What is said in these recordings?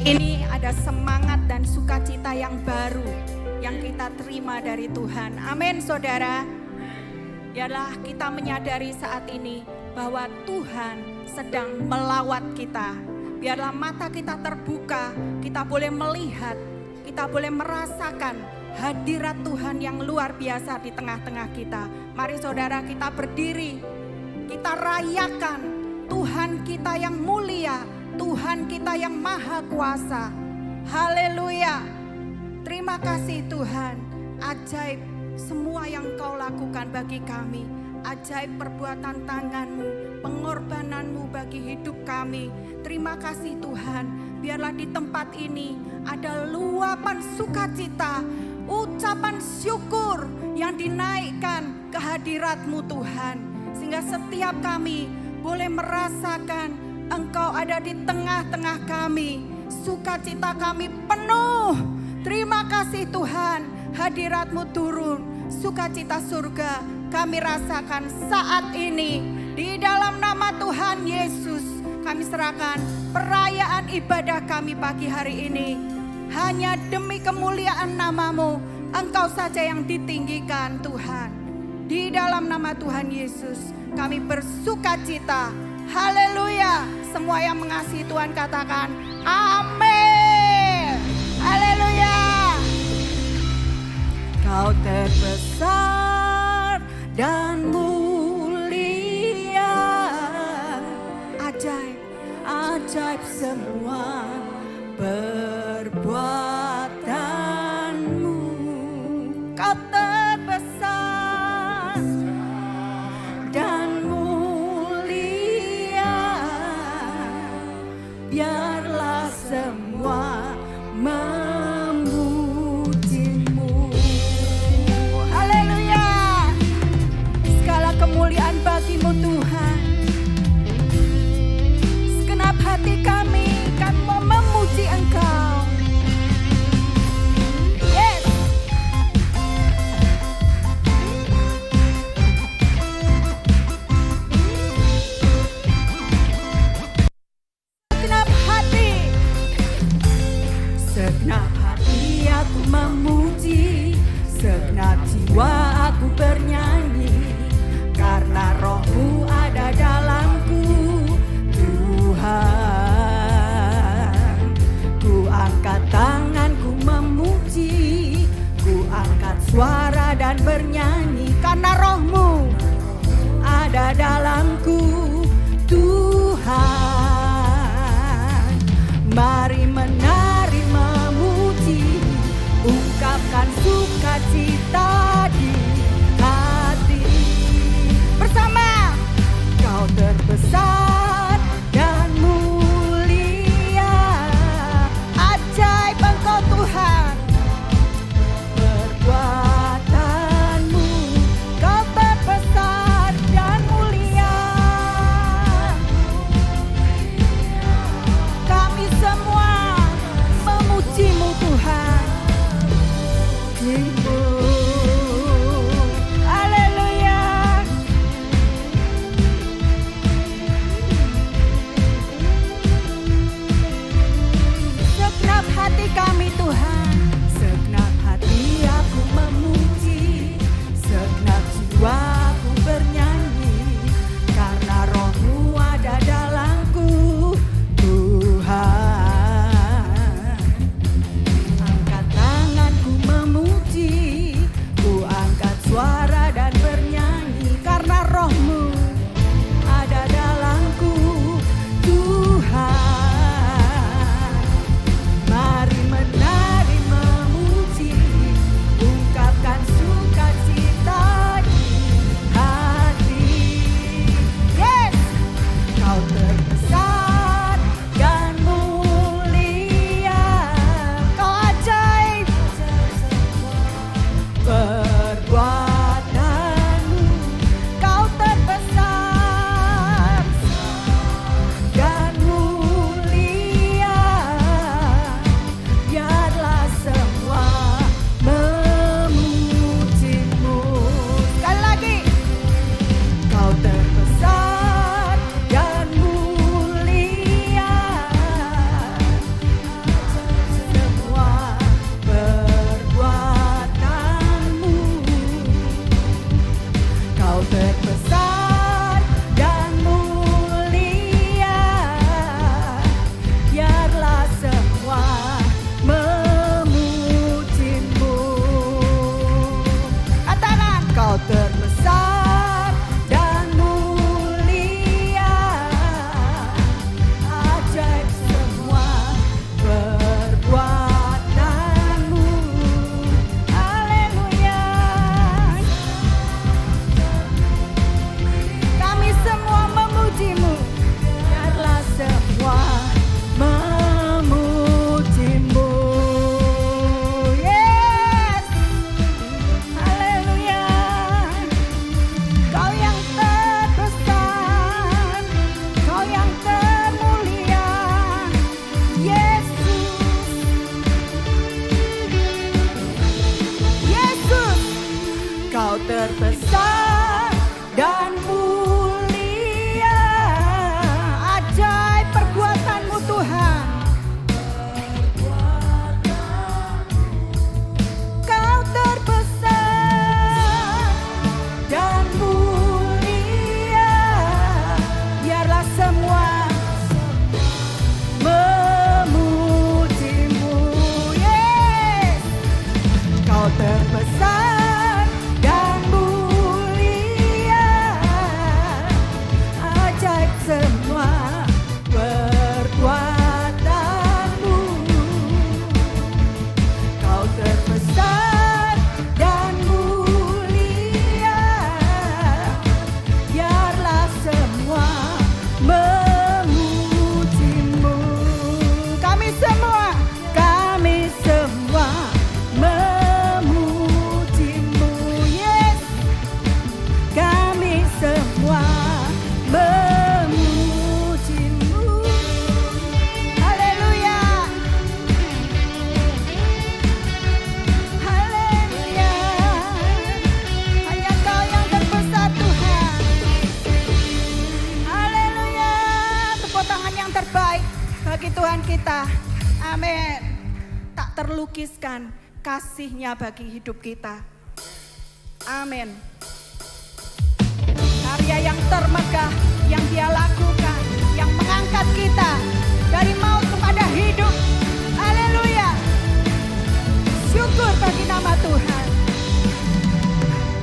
ini ada semangat dan sukacita yang baru yang kita terima dari Tuhan. Amin, saudara. Biarlah kita menyadari saat ini bahwa Tuhan sedang melawat kita. Biarlah mata kita terbuka, kita boleh melihat, kita boleh merasakan hadirat Tuhan yang luar biasa di tengah-tengah kita. Mari saudara, kita berdiri, kita rayakan Tuhan kita yang mulia, Tuhan kita yang maha kuasa. Haleluya. Terima kasih Tuhan, ajaib semua yang Kau lakukan bagi kami. Ajaib perbuatan tangan-Mu, pengorbanan-Mu bagi hidup kami. Terima kasih Tuhan, biarlah di tempat ini ada luapan sukacita, ucapan syukur yang dinaikkan ke hadirat-Mu Tuhan. Sehingga setiap kami boleh merasakan Engkau ada di tengah-tengah kami. Sukacita kami penuh. Terima kasih Tuhan, hadirat-Mu turun. Sukacita surga kami rasakan saat ini. Di dalam nama Tuhan Yesus kami serahkan perayaan ibadah kami pagi hari ini. Hanya demi kemuliaan nama-Mu, Engkau saja yang ditinggikan Tuhan. Di dalam nama Tuhan Yesus kami bersukacita. Haleluya. Semua yang mengasihi Tuhan katakan amin. Haleluya. Kau terbesar dan mulia. Ajaib, ajaib semua perbuatan-Mu. Kau terbesar dan biarlah semua memuji-Mu. Haleluya. Segala kemuliaan bagi-Mu Tuhan. Segenap hati kami mau memuji Engkau. Yes. Segenap hati aku memuji, segenap jiwa aku bernyanyi, karena Roh-Mu ada dalamku, Tuhan. Ku angkat tanganku memuji, ku angkat suara dan bernyanyi, karena Roh-Mu ada dalamku, Tuhan. Mari menari memuji, ungkapkan sukacita di hati. Bersama, Kau terbesar dan mulia. Ajaib Engkau Tuhan, perbuatan-Mu. Kau terbesar dan mulia. Kami semua memuji-Mu Tuhan. Haleluya. Segenap hati kami Tuhan, segenap hati aku memuji, segenap jiwa aku bernyanyi, karena Roh-Mu ada dalamku, Tuhan. Angkat tanganku memuji, terbesar dan mulia, ajaib perbuatan-Mu Tuhan. Kau terbesar dan mulia, biarlah semua memuji-Mu, yes. Kau terbesar dan mulia, ajaib semua perbuatan-Mu. Kau terbesar dan mulia, biarlah semua memuji-Mu. Kami semua memuji-Mu, yes. Kami semua memuji-Mu. Haleluya. Haleluya. Hanya Kau yang terbesar Tuhan. Haleluya. Tepuk tangan yang terbaik bagi Tuhan kita. Amin. Tak terlukiskan kasih-Nya bagi hidup kita. Amin. Karya yang termegah yang Dia lakukan, yang mengangkat kita dari maut kepada hidup. Haleluya. Syukur bagi nama Tuhan.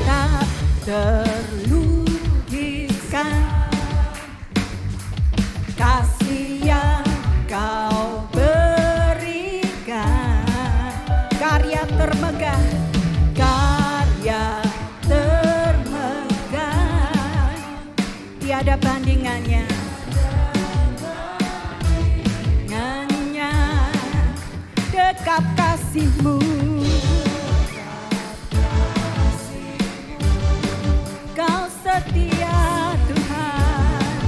Tak terlukiskan kasih yang Kau berikan, karya termegah, tiada bandingannya. Dekap kasih-Mu, Kau setia Tuhan.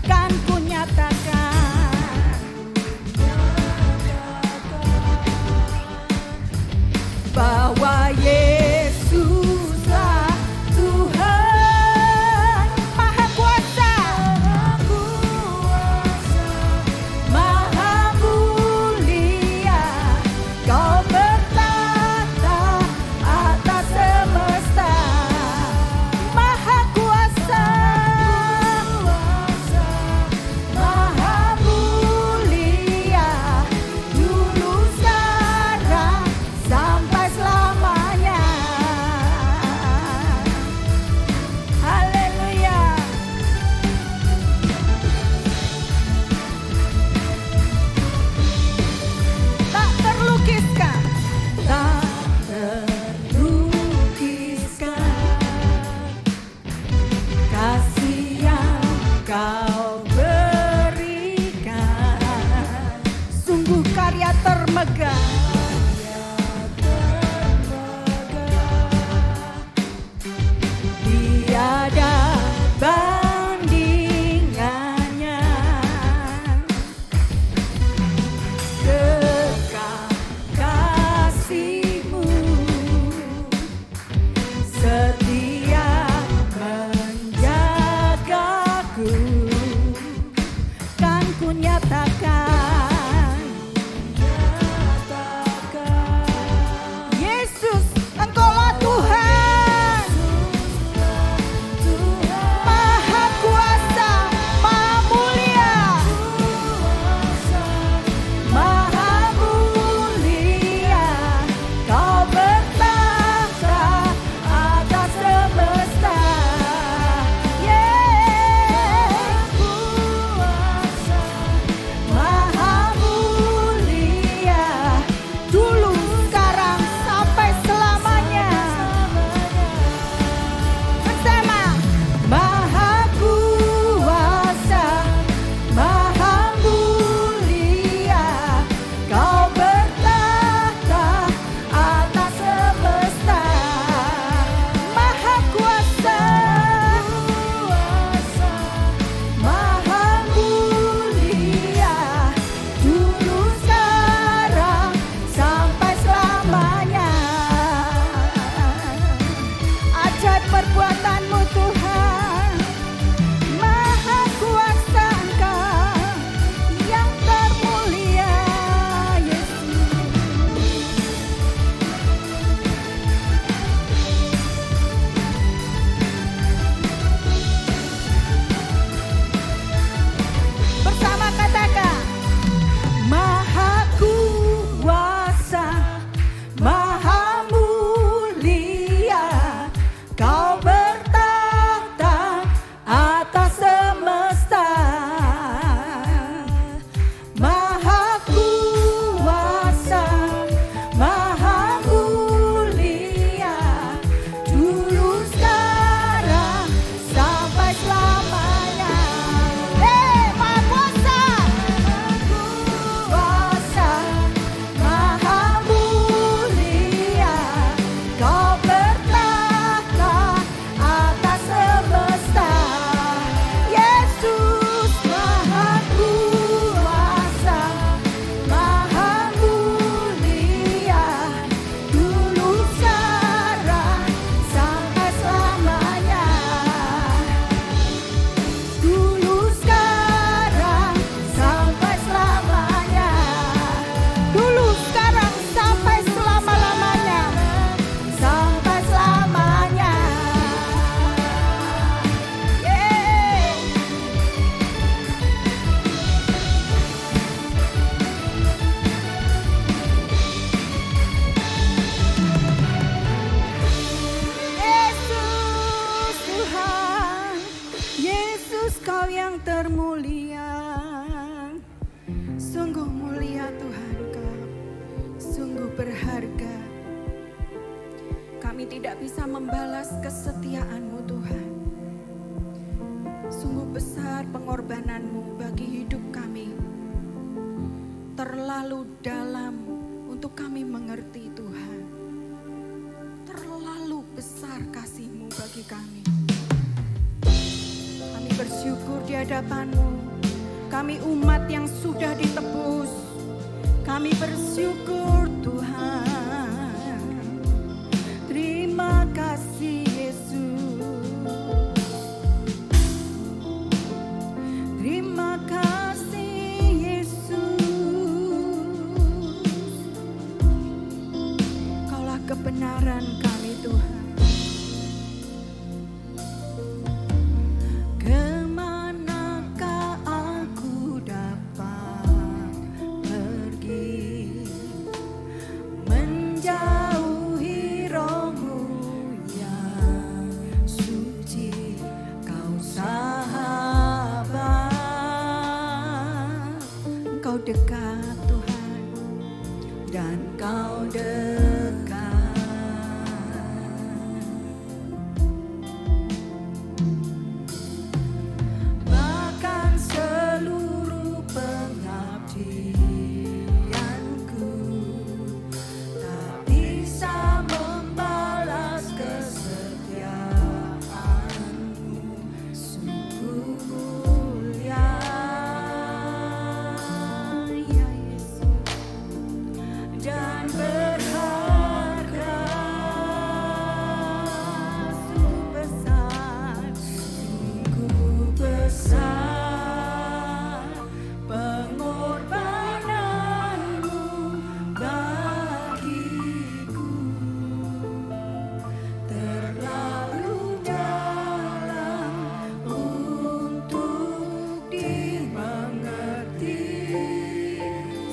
Kan ku nyatakan bahwa Yesuslah Sungguh mulia Tuhan Kau, sungguh berharga. Kami tidak bisa membalas kesetiaan-Mu Tuhan. Sungguh besar pengorbanan-Mu bagi hidup kami. Terlalu dalam untuk kami mengerti Tuhan. Terlalu besar kasih-Mu bagi kami. Kami bersyukur di hadapan-Mu. Kami umat yang sudah ditebus. Kami bersyukur Tuhan. Terima kasih Yesus. Terima kasih Yesus. Kaulah kebenaran kami Tuhan. Dekat Tuhan, dan Kau dekat. Bahkan seluruh pengabdianku tak bisa membalas kesetiaan-Mu. Sungguh mulia dan berharga, sungguh besar pengorbanan-Mu bagiku. Terlalu dalam untuk dimengerti.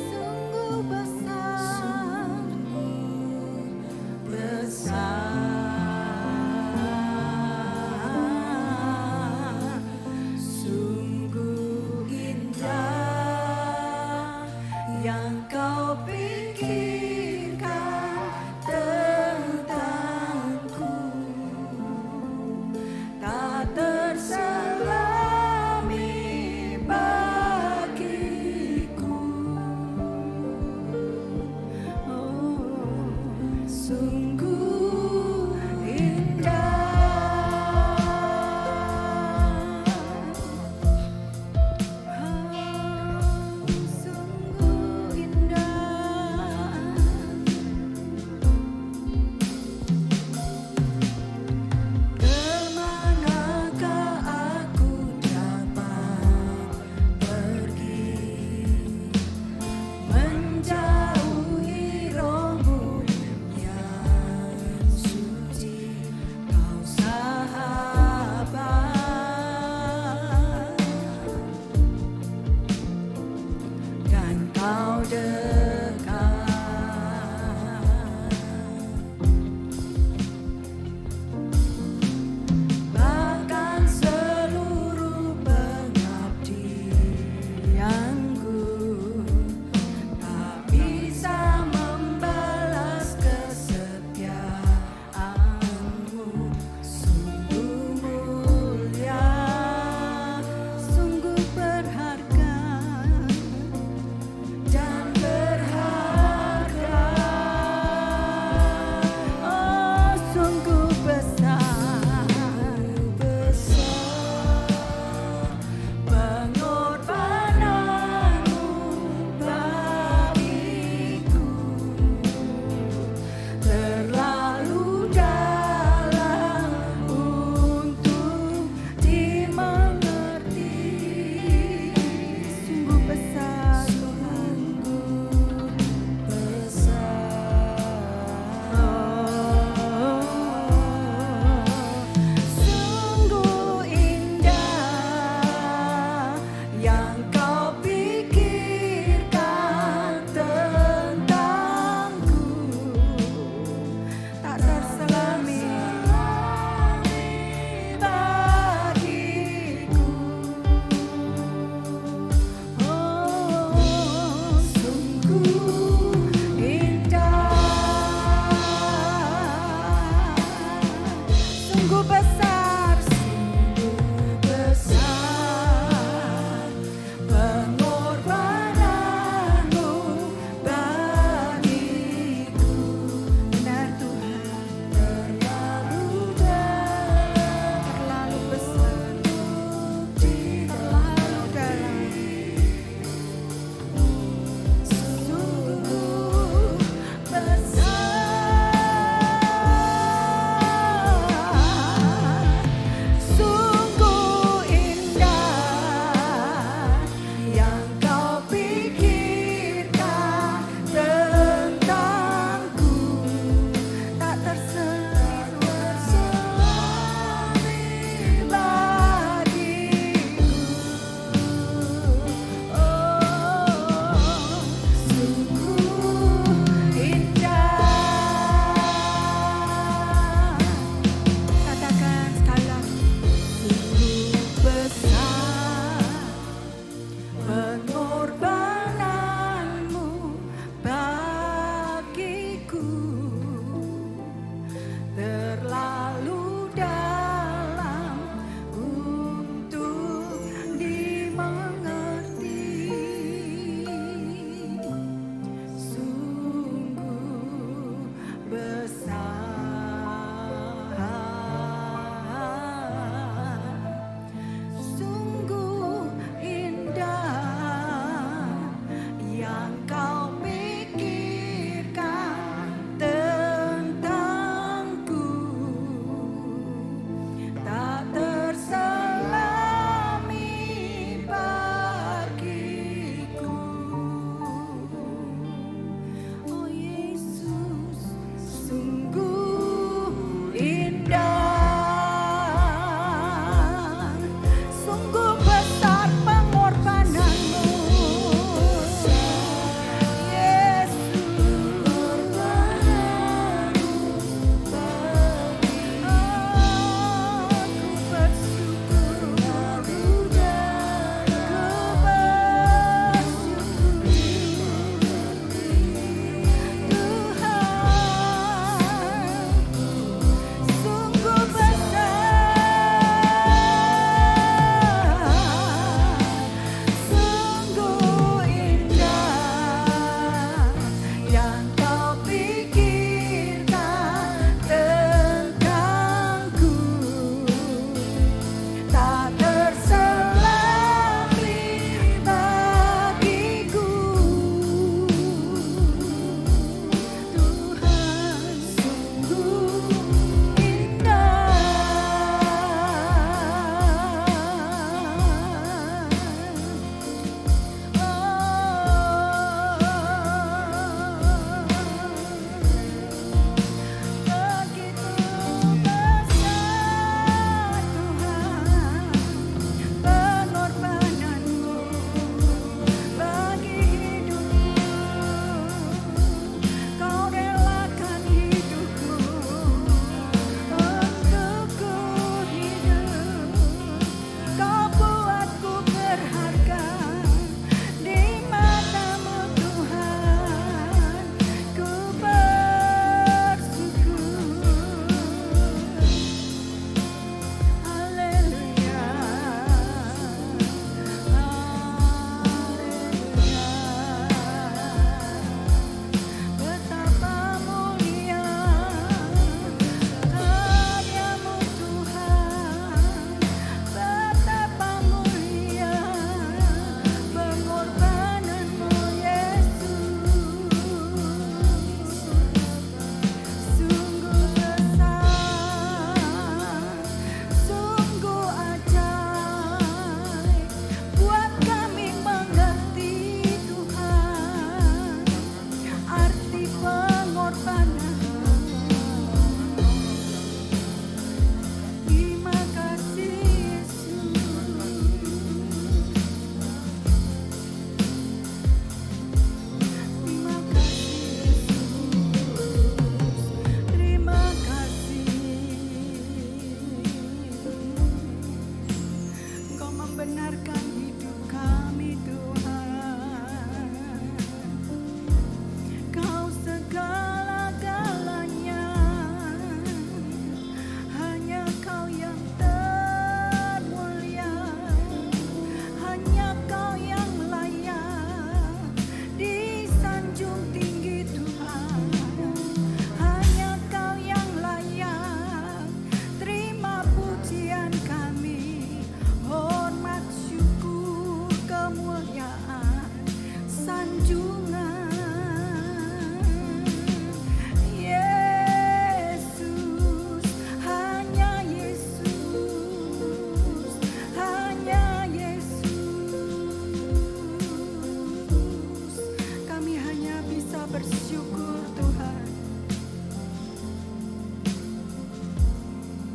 Sungguh besar, sungguh indah yang Kau pikirkan tentangku, tak terselami bagiku. Sungguh indah, sungguh indah. Kemanakah aku dapat pergi, menjauhi roh-Mu yang suci, Kau sahabat, dan Kau dekat. Bahkan seluruh pengabdianku tak bisa membalas kesetiaan-Mu. Sungguh mulia, sungguh berharga, dan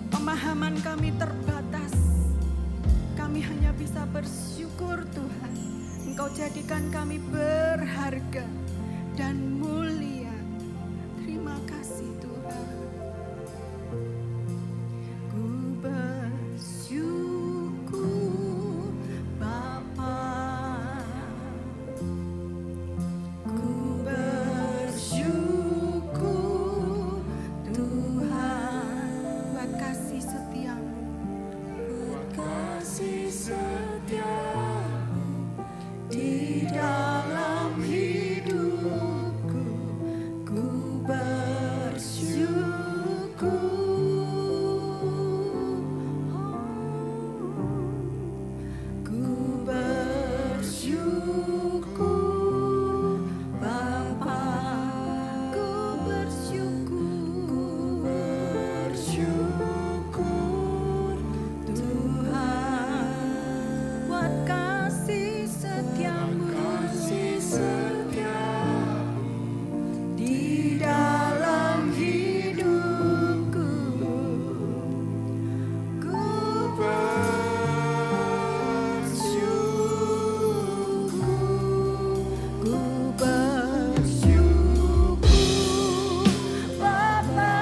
Pemahaman kami terbatas. Kami hanya bisa bersyukur Tuhan. Engkau jadikan kami berharga dan mulia. Terima kasih Tuhan. Ku bersyukur Bapa. Ku bersyukur Tuhan buat kasih setiamu. Buat kasih setiamu di dalam hidupku. Ku bersyukur. Ku bersyukur Bapa. Ku bersyukur Tuhan buat kasih setiamu di dalam hidupku. Ku bersyukur Bapa.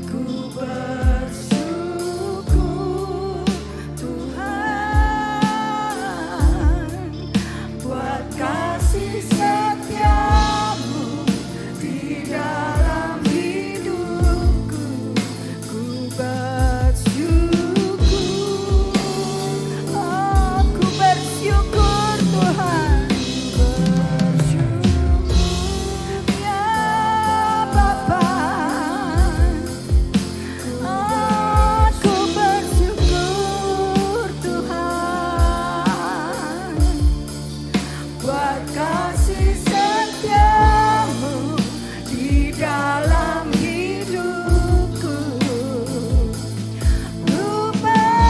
Ku bersyukur Tuhan buat kasih setiamu di dalam hidupku. Ku bersyukur. Oh, ku bersyukur Tuhan. Bersyukur ya Bapa. Aku bersyukur Tuhan buat kasih setiamu di dalam hidupku. Ku bersyukur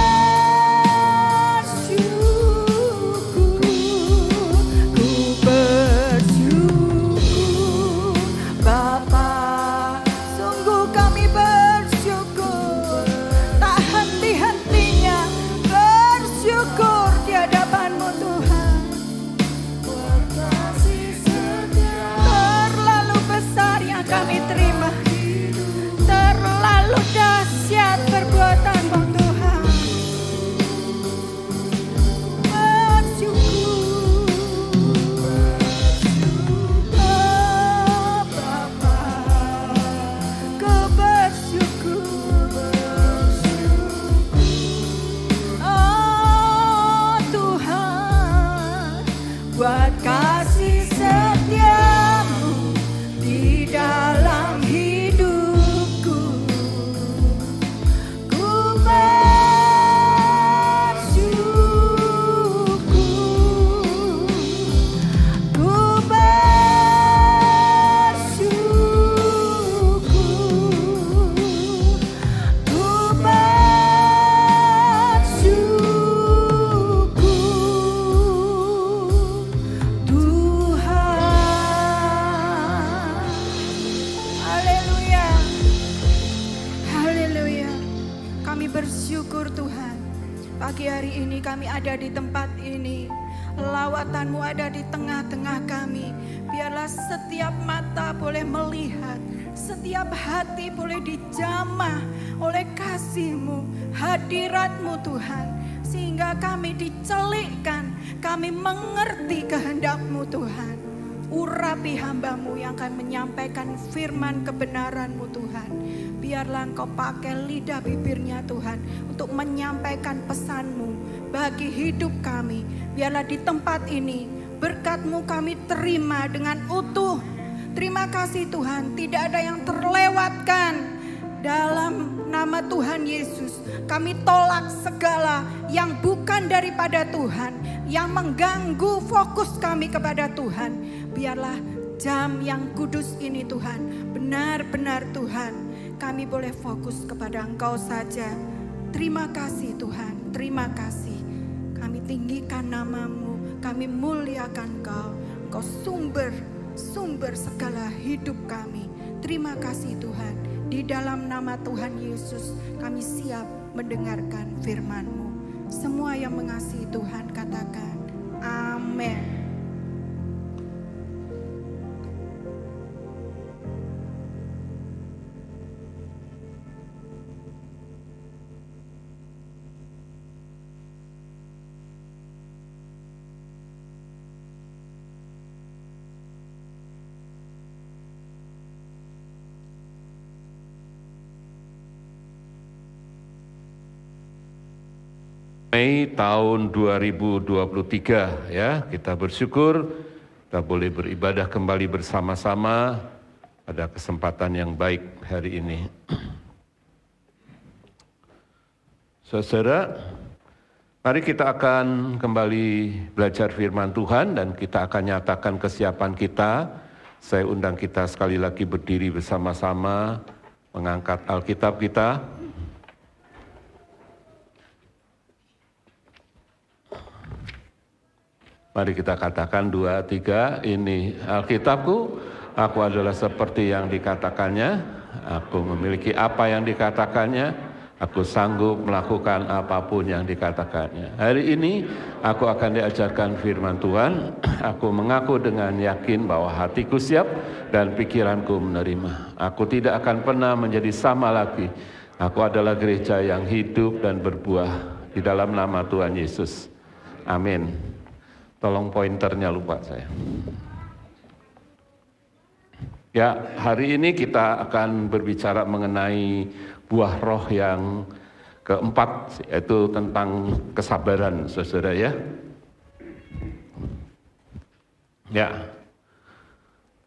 Bapa. Sungguh kami bersyukur, tak henti-hentinya bersyukur di hadapan-Mu Tuhan. Terlalu besar yang kami terima, terlalu dahsyat perbuatan-Mu Tuhan. Bersyukur, oh Bapa, ku bersyukur. Oh Tuhan, buat kasih setiamu di dalam hidupku. Ku bersyukur. Ku bersyukur. Ku bersyukur Tuhan. Haleluya. Haleluya. Kami bersyukur Tuhan. Pagi hari ini kami ada di tempat ini. Lawatan-Mu ada di tengah-tengah kami. Biarlah setiap mata boleh melihat, setiap hati boleh dijamah oleh kasih-Mu, hadirat-Mu Tuhan. Sehingga kami dicelikkan, kami mengerti kehendak-Mu Tuhan. Urapi hamba-Mu yang akan menyampaikan firman kebenaran-Mu Tuhan. Biarlah Engkau pakai lidah bibirnya Tuhan untuk menyampaikan pesan-Mu bagi hidup kami. Biarlah di tempat ini berkat-Mu kami terima dengan utuh. Terima kasih Tuhan, tidak ada yang terlewatkan. dalam nama Tuhan Yesus, kami tolak segala yang bukan daripada Tuhan, yang mengganggu fokus kami kepada Tuhan. Biarlah jam yang kudus ini Tuhan, benar-benar Tuhan, kami boleh fokus kepada Engkau saja. Terima kasih Tuhan, terima kasih. Kami tinggikan nama-Mu, kami muliakan Engkau. Engkau sumber segala hidup kami. Terima kasih Tuhan. Di dalam nama Tuhan Yesus kami siap mendengarkan firman-Mu. Semua yang mengasihi Tuhan katakan amin. Mei tahun 2023 ya, kita bersyukur kita boleh beribadah kembali bersama-sama pada kesempatan yang baik hari ini. Saudara, mari kita akan kembali belajar firman Tuhan dan kita akan nyatakan kesiapan kita. Saya undang kita sekali lagi berdiri bersama-sama mengangkat Alkitab kita. Mari kita katakan 2, 3, ini Alkitabku, aku adalah seperti yang dikatakannya, aku memiliki apa yang dikatakannya, aku sanggup melakukan apapun yang dikatakannya. Hari ini aku akan diajarkan firman Tuhan, aku mengaku dengan yakin bahwa hatiku siap dan pikiranku menerima. Aku tidak akan pernah menjadi sama lagi, aku adalah gereja yang hidup dan berbuah di dalam nama Tuhan Yesus. Amin. Tolong pointernya lupa saya. Ya, hari ini kita akan berbicara mengenai buah roh yang keempat, yaitu tentang kesabaran, saudara ya. Ya,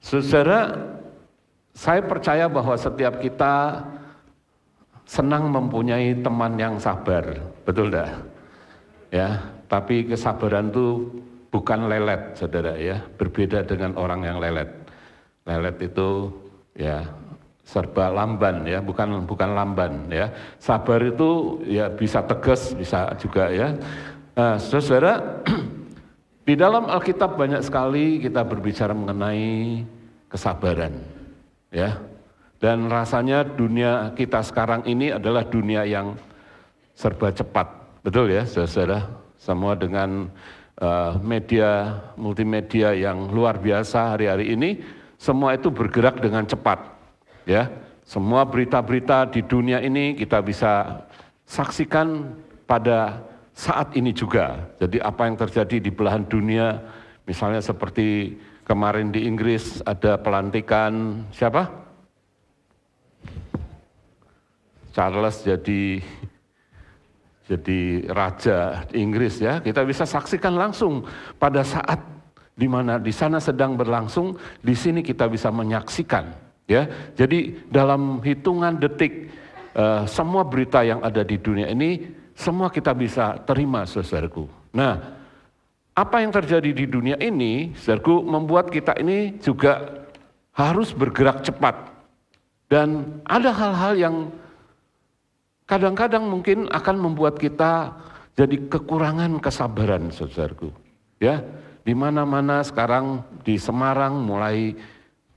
saudara, saya percaya bahwa setiap kita senang mempunyai teman yang sabar, betul dah? Ya, tapi kesabaran itu bukan lelet, saudara ya, berbeda dengan orang yang lelet. Lelet itu ya serba lamban ya, bukan lamban ya. Sabar itu ya bisa tegas, bisa juga ya. Nah, saudara, di dalam Alkitab banyak sekali kita berbicara mengenai kesabaran ya. Dan rasanya dunia kita sekarang ini adalah dunia yang serba cepat, betul ya, saudara. Semua dengan media multimedia yang luar biasa hari-hari ini, semua itu bergerak dengan cepat ya. Semua berita-berita di dunia ini kita bisa saksikan pada saat ini juga. Jadi apa yang terjadi di belahan dunia, misalnya seperti kemarin di Inggris ada pelantikan siapa? Charles jadi raja Inggris ya, kita bisa saksikan langsung pada saat di mana di sana sedang berlangsung, di sini kita bisa menyaksikan ya. Jadi dalam hitungan detik semua berita yang ada di dunia ini semua kita bisa terima, saudaraku. Nah, apa yang terjadi di dunia ini, saudaraku, membuat kita ini juga harus bergerak cepat. Dan ada hal-hal yang kadang-kadang mungkin akan membuat kita jadi kekurangan kesabaran, saudaraku. Ya, di mana-mana sekarang di Semarang mulai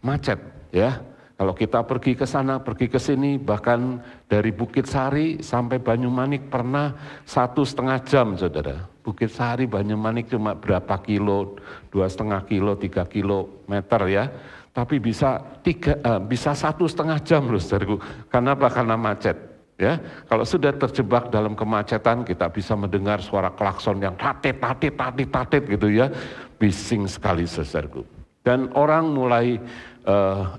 macet, ya. Kalau kita pergi ke sana, pergi ke sini, bahkan dari Bukit Sari sampai Banyumanik pernah 1,5 jam, saudara. Bukit Sari, Banyumanik cuma berapa kilo, 2,5 kilo, 3 kilometer ya. Tapi bisa 1,5 jam loh, saudaraku. Kenapa? Karena macet. Ya, kalau sudah terjebak dalam kemacetan, kita bisa mendengar suara klakson yang tatit gitu ya, bising sekali, saudaraku. Dan orang mulai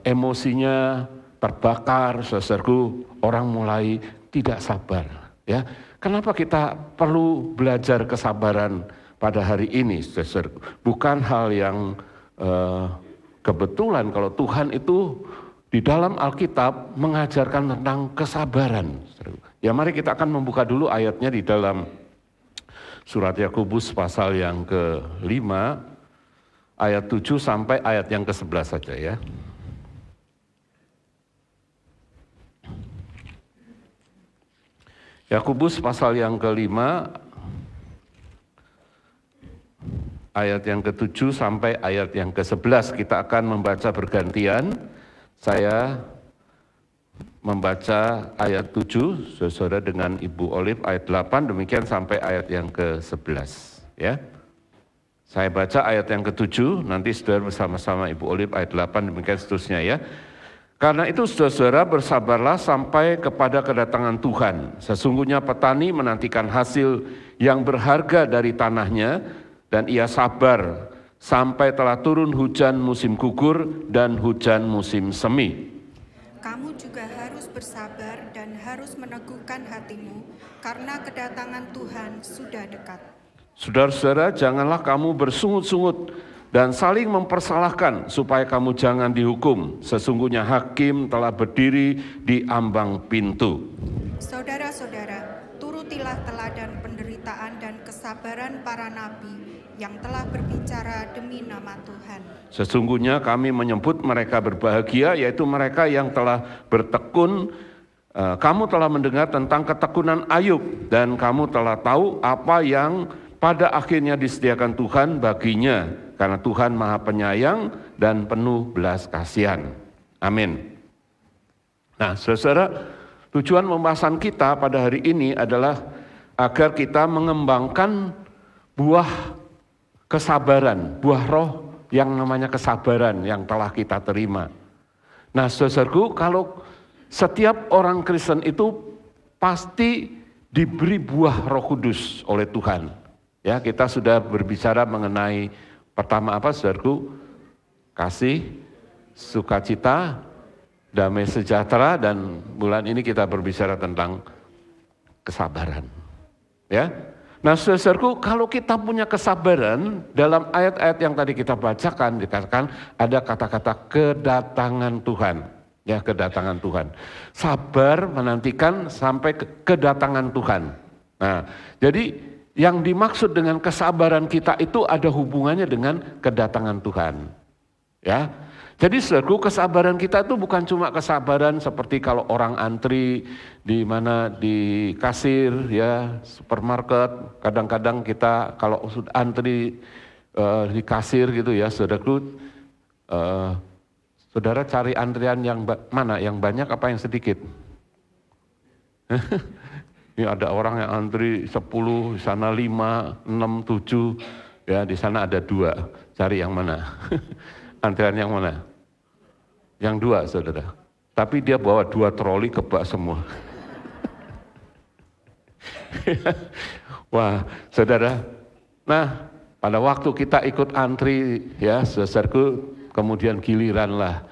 emosinya terbakar, saudaraku. Orang mulai tidak sabar. Ya, kenapa kita perlu belajar kesabaran pada hari ini, saudaraku? Bukan hal yang kebetulan kalau Tuhan itu di dalam Alkitab mengajarkan tentang kesabaran. Ya mari kita akan membuka dulu ayatnya di dalam surat Yakobus pasal yang ke-5, ayat 7 sampai ayat yang ke-11 saja ya. Yakobus pasal yang ke-5, ayat yang ke-7 sampai ayat yang ke-11. Kita akan membaca bergantian. Saya membaca ayat 7, saudara dengan Ibu Olive ayat 8, demikian sampai ayat yang ke-11. Ya. Saya baca ayat yang ke-7, nanti saudara bersama-sama Ibu Olive ayat 8, demikian seterusnya ya. Karena itu saudara bersabarlah sampai kepada kedatangan Tuhan. Sesungguhnya petani menantikan hasil yang berharga dari tanahnya, dan ia sabar sampai telah turun hujan musim gugur dan hujan musim semi. Kamu juga harus bersabar dan harus meneguhkan hatimu, karena kedatangan Tuhan sudah dekat. Saudara-saudara, janganlah kamu bersungut-sungut dan saling mempersalahkan, supaya kamu jangan dihukum. Sesungguhnya hakim telah berdiri di ambang pintu. Saudara-saudara, turutilah teladan penderitaan dan kesabaran para nabi yang telah berbicara demi nama Tuhan. Sesungguhnya kami menyebut mereka berbahagia, yaitu mereka yang telah bertekun. Kamu telah mendengar tentang ketekunan Ayub, dan kamu telah tahu apa yang pada akhirnya disediakan Tuhan baginya, karena Tuhan Maha Penyayang dan penuh belas kasihan. Amin. Nah, saudara, tujuan pembahasan kita pada hari ini adalah agar kita mengembangkan buah kesabaran, buah roh yang namanya kesabaran yang telah kita terima. Nah, saudaraku, kalau setiap orang Kristen itu pasti diberi buah Roh Kudus oleh Tuhan. Ya, kita sudah berbicara mengenai pertama apa, saudaraku? Kasih, sukacita, damai sejahtera, dan bulan ini kita berbicara tentang kesabaran. Ya. Nah, saudaraku, kalau kita punya kesabaran, dalam ayat-ayat yang tadi kita bacakan, dikatakan ada kata-kata kedatangan Tuhan. Ya, kedatangan Tuhan. Sabar menantikan sampai kedatangan Tuhan. Nah, jadi yang dimaksud dengan kesabaran kita itu ada hubungannya dengan kedatangan Tuhan. Ya. Jadi saudaraku, kesabaran kita itu bukan cuma kesabaran seperti kalau orang antri di mana di kasir ya, supermarket, kadang-kadang kita kalau sudah antri di kasir gitu ya, saudaraku, saudara cari antrian yang mana, yang banyak apa yang sedikit? Ini ada orang yang antri 10, di sana 5, 6, 7, ya di sana ada 2, cari yang mana? Antrian yang mana? Yang 2, saudara. Tapi dia bawa 2 troli kebak semua. Wah, saudara. Nah, pada waktu kita ikut antri, ya, saudaraku, kemudian giliranlah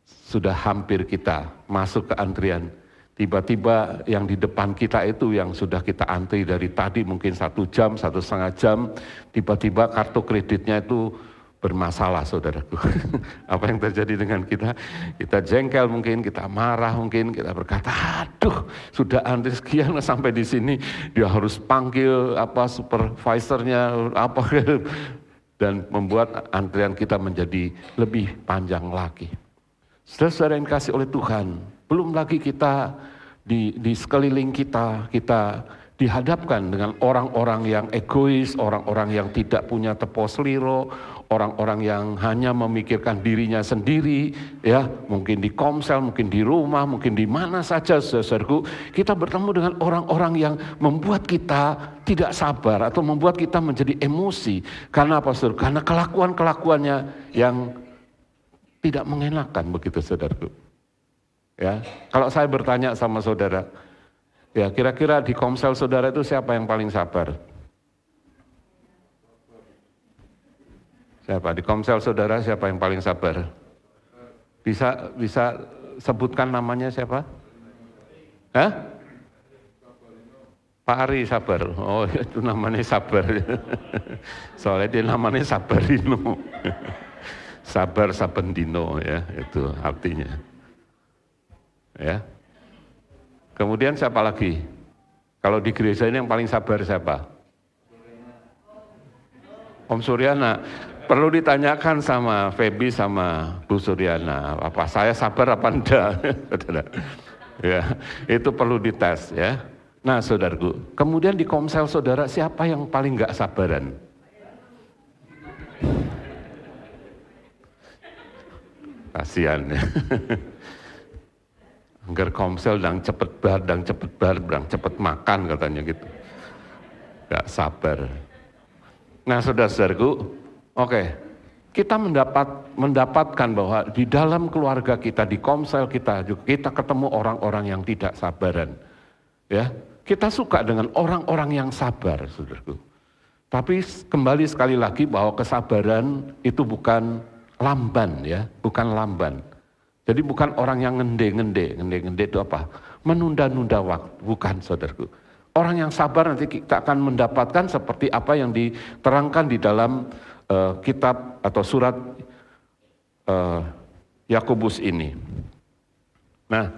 sudah hampir kita masuk ke antrian. Tiba-tiba yang di depan kita itu yang sudah kita antri dari tadi mungkin 1 jam, 1,5 jam, tiba-tiba kartu kreditnya itu bermasalah, saudaraku. Apa yang terjadi dengan kita? Kita jengkel mungkin, kita marah mungkin, kita berkata, aduh, sudah antri sekian sampai di sini, dia harus panggil supervisornya apa, dan membuat antrian kita menjadi lebih panjang lagi. Saudara-saudara yang dikasih oleh Tuhan, belum lagi kita di sekeliling kita dihadapkan dengan orang-orang yang egois, orang-orang yang tidak punya tepo seliro, orang-orang yang hanya memikirkan dirinya sendiri, ya, mungkin di komsel, mungkin di rumah, mungkin di mana saja, saudaraku, kita bertemu dengan orang-orang yang membuat kita tidak sabar atau membuat kita menjadi emosi. Karena apa, saudara? Karena kelakuan-kelakuannya yang tidak mengenakan, begitu, saudaraku. Ya, kalau saya bertanya sama saudara, ya kira-kira di komsel saudara itu siapa yang paling sabar? Siapa? Di komsel saudara siapa yang paling sabar? Bisa sebutkan namanya siapa? Hah? Pak Ari sabar. Oh, itu namanya sabar. Soalnya dia namanya Sabarino. Sabar saben dino ya, itu artinya. Ya. Kemudian siapa lagi? Kalau di gereja ini yang paling sabar siapa? Om Suryana. Perlu ditanyakan sama Feby sama Bu Suryana, apa saya sabar apa enggak? Ya, itu perlu dites ya. Nah, saudaraku, kemudian di komsel saudara siapa yang paling enggak sabaran? Kasihan ya. Angger komsel dang cepet bar, dang cepet makan katanya gitu. Gak sabar. Nah, saudara-saudaraku, oke, kita mendapatkan bahwa di dalam keluarga kita, di komsel kita juga kita ketemu orang-orang yang tidak sabaran. Ya, kita suka dengan orang-orang yang sabar, saudaraku. Tapi kembali sekali lagi bahwa kesabaran itu bukan lamban ya, bukan lamban. Jadi bukan orang yang ngende itu apa? Menunda-nunda waktu, bukan saudaraku. Orang yang sabar nanti kita akan mendapatkan seperti apa yang diterangkan di dalam kitab atau surat Yakobus ini. Nah,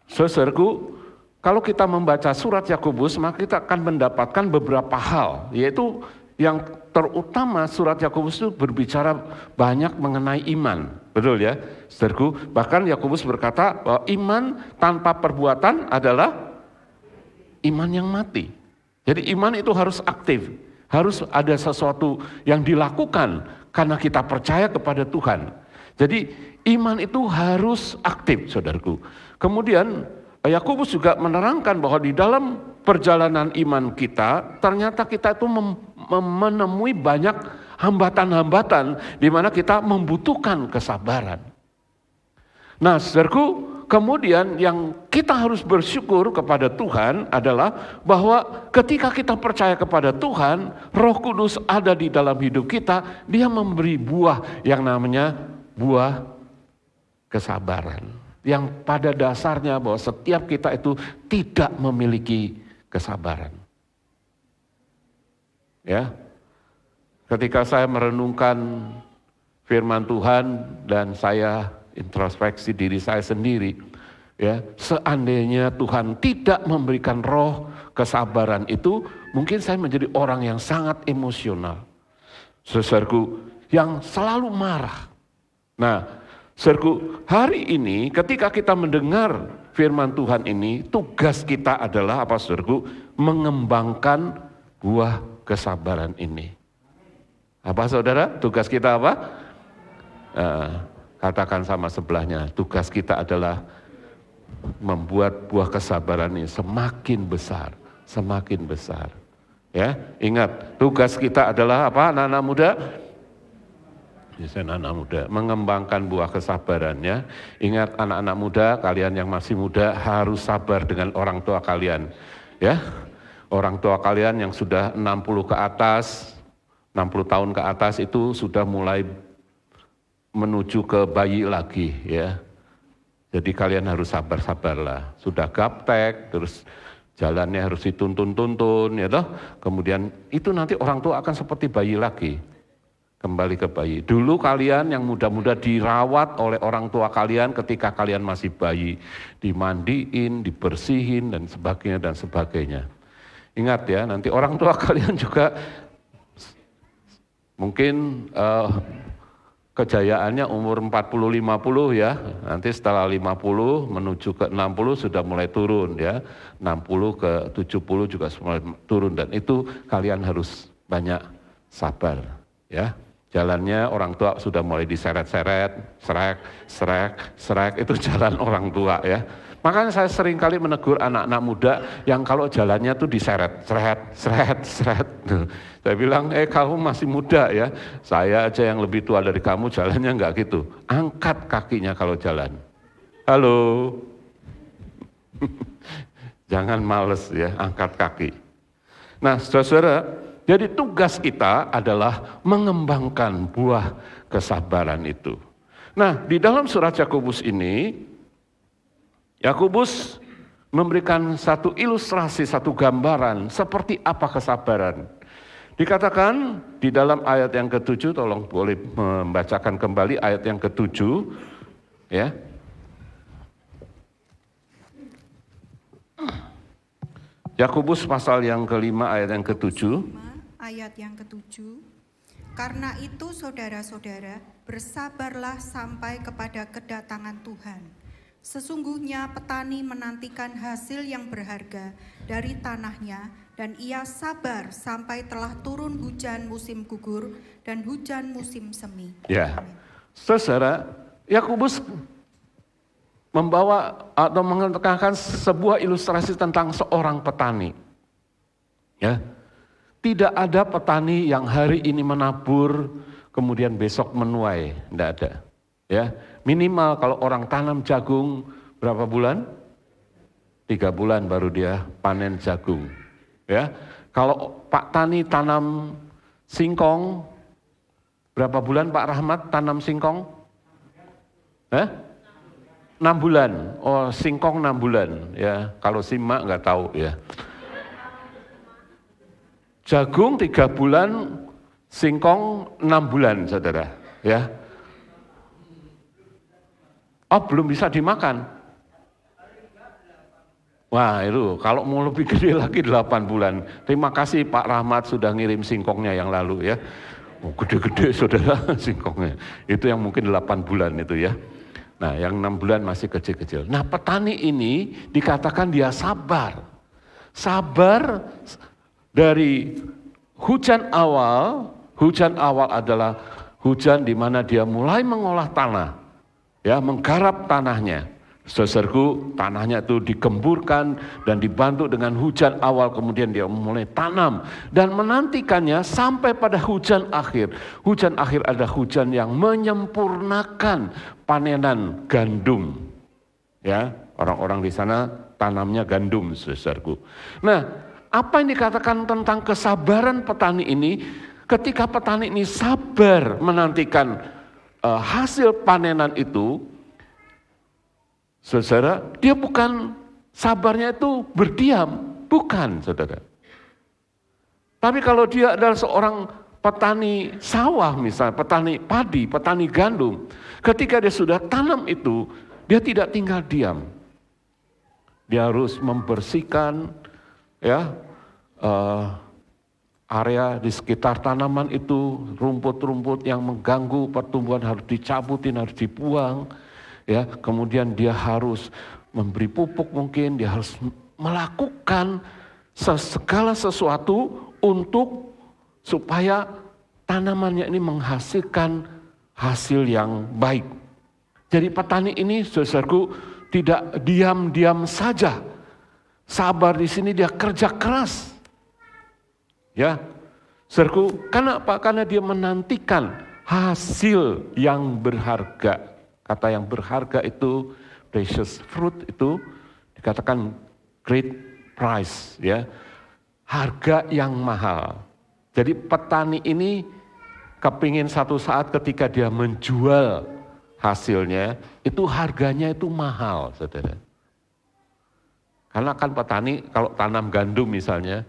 saudaraku, kalau kita membaca surat Yakobus, maka kita akan mendapatkan beberapa hal, yaitu yang terutama surat Yakobus itu berbicara banyak mengenai iman, betul ya, saudaraku. Bahkan Yakobus berkata bahwa iman tanpa perbuatan adalah iman yang mati. Jadi iman itu harus aktif, harus ada sesuatu yang dilakukan karena kita percaya kepada Tuhan. Jadi iman itu harus aktif, saudaraku. Kemudian Yakobus juga menerangkan bahwa di dalam perjalanan iman kita, ternyata kita itu menemui banyak hambatan-hambatan di mana kita membutuhkan kesabaran. Nah, saudaraku, kemudian yang kita harus bersyukur kepada Tuhan adalah bahwa ketika kita percaya kepada Tuhan, Roh Kudus ada di dalam hidup kita, Dia memberi buah yang namanya buah kesabaran. Yang pada dasarnya bahwa setiap kita itu tidak memiliki kesabaran. Ya, ketika saya merenungkan firman Tuhan dan saya introspeksi diri saya sendiri, ya, seandainya Tuhan tidak memberikan roh kesabaran itu, mungkin saya menjadi orang yang sangat emosional, saudaraku, yang selalu marah. Nah, saudaraku, hari ini ketika kita mendengar firman Tuhan ini, tugas kita adalah apa, saudaraku? Mengembangkan buah kesabaran ini. Apa, saudara? Tugas kita apa? Katakan sama sebelahnya, tugas kita adalah membuat buah kesabaran ini semakin besar, semakin besar. Ya, ingat, tugas kita adalah apa, anak-anak muda? Anak muda, mengembangkan buah kesabarannya. Ingat, anak-anak muda, kalian yang masih muda harus sabar dengan orang tua kalian. Ya, orang tua kalian yang sudah 60 ke atas, 60 tahun ke atas itu sudah mulai menuju ke bayi lagi ya. Jadi kalian harus sabar-sabarlah. Sudah gaptek, terus jalannya harus dituntun-tuntun ya toh. Kemudian itu nanti orang tua akan seperti bayi lagi. Kembali ke bayi. Dulu kalian yang muda-muda dirawat oleh orang tua kalian ketika kalian masih bayi. Dimandiin, dibersihin dan sebagainya dan sebagainya. Ingat ya, nanti orang tua kalian juga mungkin kejayaannya umur 40-50 ya. Nanti setelah 50 menuju ke 60 sudah mulai turun ya. 60 ke 70 juga mulai turun dan itu kalian harus banyak sabar ya. Jalannya orang tua sudah mulai diseret-seret, serek, itu jalan orang tua ya. Makanya saya sering kali menegur anak-anak muda yang kalau jalannya tuh diseret, seret. Saya bilang, kamu masih muda ya, saya aja yang lebih tua dari kamu jalannya enggak gitu. Angkat kakinya kalau jalan. Halo. Jangan males ya, angkat kaki. Nah, saudara-saudara, jadi tugas kita adalah mengembangkan buah kesabaran itu. Nah, di dalam surat Yakobus ini, Yakobus memberikan satu ilustrasi, satu gambaran seperti apa kesabaran. Dikatakan di dalam ayat yang ke-7, tolong boleh membacakan kembali ayat yang ke-7, ya. Yakobus pasal yang ke-5 ayat yang ke-7. Ayat yang ke-7. Karena itu saudara-saudara, bersabarlah sampai kepada kedatangan Tuhan. Sesungguhnya petani menantikan hasil yang berharga dari tanahnya, dan ia sabar sampai telah turun hujan musim gugur dan hujan musim semi. Ya, saudara, Yakobus membawa atau mengenakan sebuah ilustrasi tentang seorang petani. Ya, tidak ada petani yang hari ini menabur, kemudian besok menuai, tidak ada. Ya, minimal kalau orang tanam jagung berapa bulan? 3 bulan baru dia panen jagung. Ya, kalau Pak Tani tanam singkong, berapa bulan Pak Rahmat tanam singkong? 6 bulan. Oh, singkong 6 bulan. Ya, kalau simak nggak tahu ya. Jagung 3 bulan, singkong 6 bulan, saudara. Ya. Oh, belum bisa dimakan. Wah, itu kalau mau lebih gede lagi 8 bulan. Terima kasih Pak Rahmat sudah ngirim singkongnya yang lalu ya. Oh, gede-gede saudara singkongnya. Itu yang mungkin 8 bulan itu ya. Nah, yang 6 bulan masih kecil-kecil. Nah, petani ini dikatakan dia sabar. Sabar dari hujan awal. Hujan awal adalah hujan di mana dia mulai mengolah tanah. Ya, menggarap tanahnya. Saudaraku, tanahnya itu digemburkan dan dibantu dengan hujan awal, kemudian dia mulai tanam dan menantikannya sampai pada hujan akhir. Hujan akhir adalah hujan yang menyempurnakan panenan gandum. Ya, orang-orang di sana tanamnya gandum, saudaraku. Nah, apa yang dikatakan tentang kesabaran petani ini? Ketika petani ini sabar menantikan hasil panenan itu, saudara, dia bukan sabarnya itu berdiam, bukan saudara. Tapi kalau dia adalah seorang petani sawah misalnya, petani padi, petani gandum, ketika dia sudah tanam itu, dia tidak tinggal diam. Dia harus membersihkan ya area di sekitar tanaman itu, rumput-rumput yang mengganggu pertumbuhan harus dicabutin, harus dibuang. Ya, kemudian dia harus memberi pupuk mungkin, dia harus melakukan segala sesuatu untuk supaya tanamannya ini menghasilkan hasil yang baik. Jadi petani ini, saudaraku, tidak diam-diam saja. Sabar di sini dia kerja keras. Ya, saudaraku, karena apa? Karena dia menantikan hasil yang berharga. Kata yang berharga itu, precious fruit itu dikatakan great price, ya, harga yang mahal. Jadi petani ini kepingin satu saat ketika dia menjual hasilnya, itu harganya itu mahal, saudara. Karena kan petani kalau tanam gandum misalnya,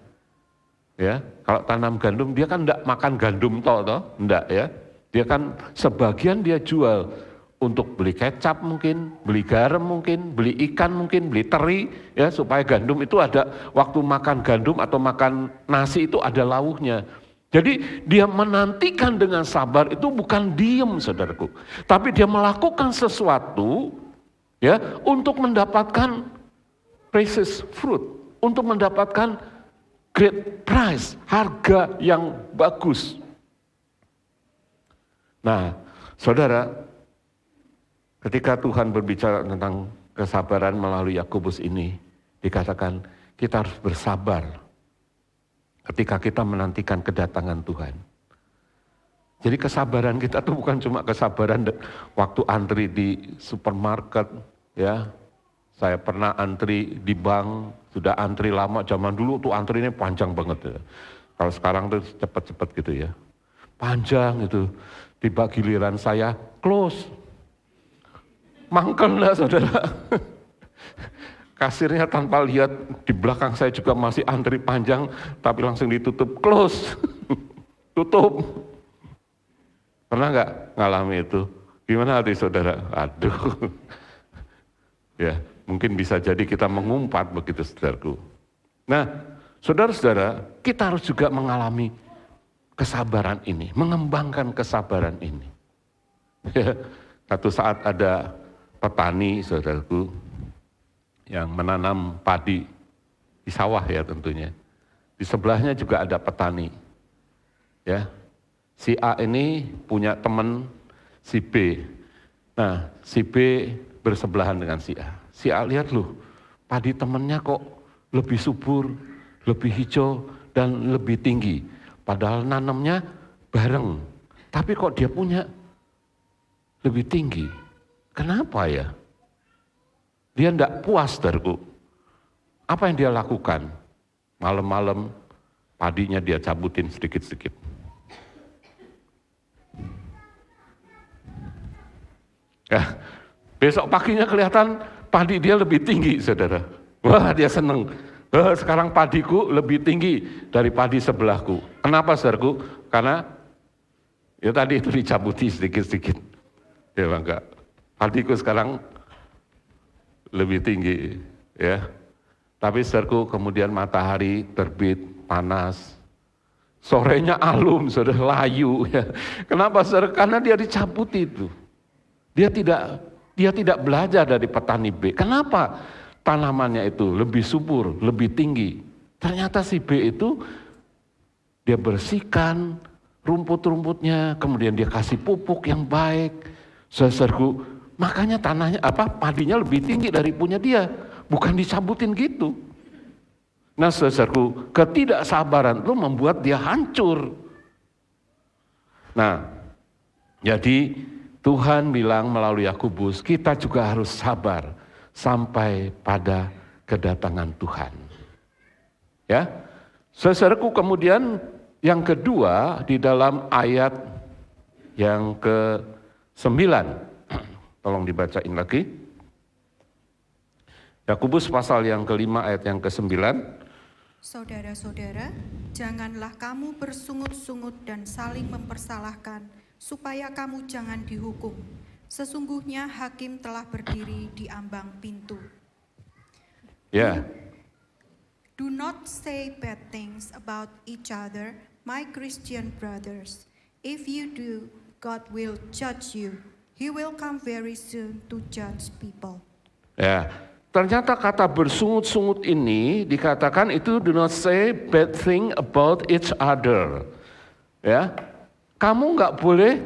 ya, kalau tanam gandum dia kan enggak makan gandum toh, enggak ya. Dia kan sebagian dia jual. Untuk beli kecap mungkin, beli garam mungkin, beli ikan mungkin, beli teri, ya supaya gandum itu ada, waktu makan gandum atau makan nasi itu ada lauhnya. Jadi dia menantikan dengan sabar itu bukan diem saudaraku, tapi dia melakukan sesuatu ya untuk mendapatkan precious fruit, untuk mendapatkan great price, harga yang bagus. Nah, saudara, ketika Tuhan berbicara tentang kesabaran melalui Yakobus ini, dikatakan kita harus bersabar ketika kita menantikan kedatangan Tuhan. Jadi kesabaran kita tuh bukan cuma kesabaran waktu antri di supermarket, ya. Saya pernah antri di bank, sudah antri lama, zaman dulu tuh antrinya panjang banget ya. Kalau sekarang tuh cepet-cepet gitu ya. Panjang itu, tiba giliran saya close. Mangkel lah saudara. kasirnya tanpa lihat di belakang saya juga masih antri panjang, tapi langsung ditutup, close, tutup. Pernah nggak ngalami itu? Gimana hati saudara? Aduh, ya mungkin bisa jadi kita mengumpat begitu saudaraku. Nah, saudara-saudara, kita harus juga mengalami kesabaran ini, mengembangkan kesabaran ini. Satu saat ada petani, saudaraku, yang menanam padi di sawah ya tentunya. Di sebelahnya juga ada petani. Ya, si A ini punya teman si B. Nah, si B bersebelahan dengan si A. Si A lihat loh, padi temannya kok lebih subur, lebih hijau, dan lebih tinggi. Padahal nanamnya bareng, tapi kok dia punya lebih tinggi. Kenapa ya? Dia tidak puas, saudaraku. Apa yang dia lakukan? Malam-malam padinya dia cabutin sedikit-sedikit. Ya, besok paginya kelihatan padi dia lebih tinggi, saudara. Wah, dia seneng. Sekarang padiku lebih tinggi dari padi sebelahku. Kenapa, saudaraku? Karena ya tadi itu dicabuti sedikit-sedikit. Ya enggak. Padiku sekarang lebih tinggi, ya. Tapi saudaraku, kemudian matahari terbit, panas. Sorenya alum, saudara, layu. Ya. Kenapa, saudara? Karena dia dicabuti itu. Dia tidak belajar dari petani B. Kenapa tanamannya itu lebih subur, lebih tinggi? Ternyata si B itu dia bersihkan rumput-rumputnya, kemudian dia kasih pupuk yang baik. Saudaraku, makanya padinya lebih tinggi dari punya dia, bukan dicabutin gitu. Nah, saudaraku, ketidaksabaran itu membuat dia hancur. Nah, jadi Tuhan bilang melalui Yakobus, kita juga harus sabar sampai pada kedatangan Tuhan. Ya, saudaraku, kemudian yang kedua di dalam ayat yang ke-9, tolong dibacain lagi. Yakobus pasal yang ke-5 ayat yang ke-9. Saudara-saudara, janganlah kamu bersungut-sungut dan saling mempersalahkan, supaya kamu jangan dihukum. Sesungguhnya hakim telah berdiri di ambang pintu. Ya. Do not say bad things about each other, my Christian brothers. If you do, God will judge you. He will come very soon to judge people. Ya, ternyata kata bersungut-sungut ini dikatakan itu do not say bad thing about each other. Ya, kamu nggak boleh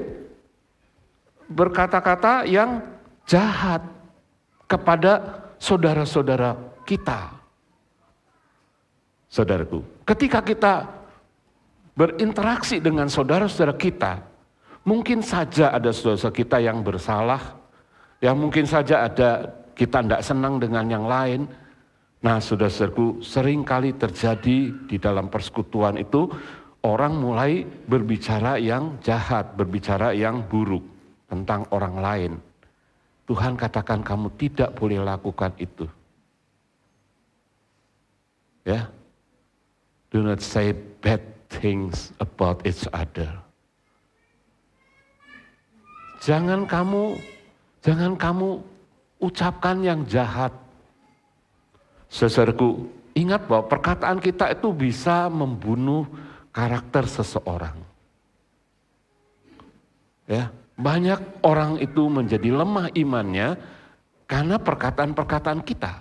berkata-kata yang jahat kepada saudara-saudara kita. Saudaraku, ketika kita berinteraksi dengan saudara-saudara kita, mungkin saja ada saudara kita yang bersalah, ya mungkin saja ada kita tidak senang dengan yang lain. Nah, saudara-saudaraku, seringkali terjadi di dalam persekutuan itu, orang mulai berbicara yang jahat, berbicara yang buruk tentang orang lain. Tuhan katakan kamu tidak boleh lakukan itu. Ya, do not say bad things about each other. Jangan kamu ucapkan yang jahat. Saudaraku, ingat bahwa perkataan kita itu bisa membunuh karakter seseorang. Ya, banyak orang itu menjadi lemah imannya karena perkataan-perkataan kita.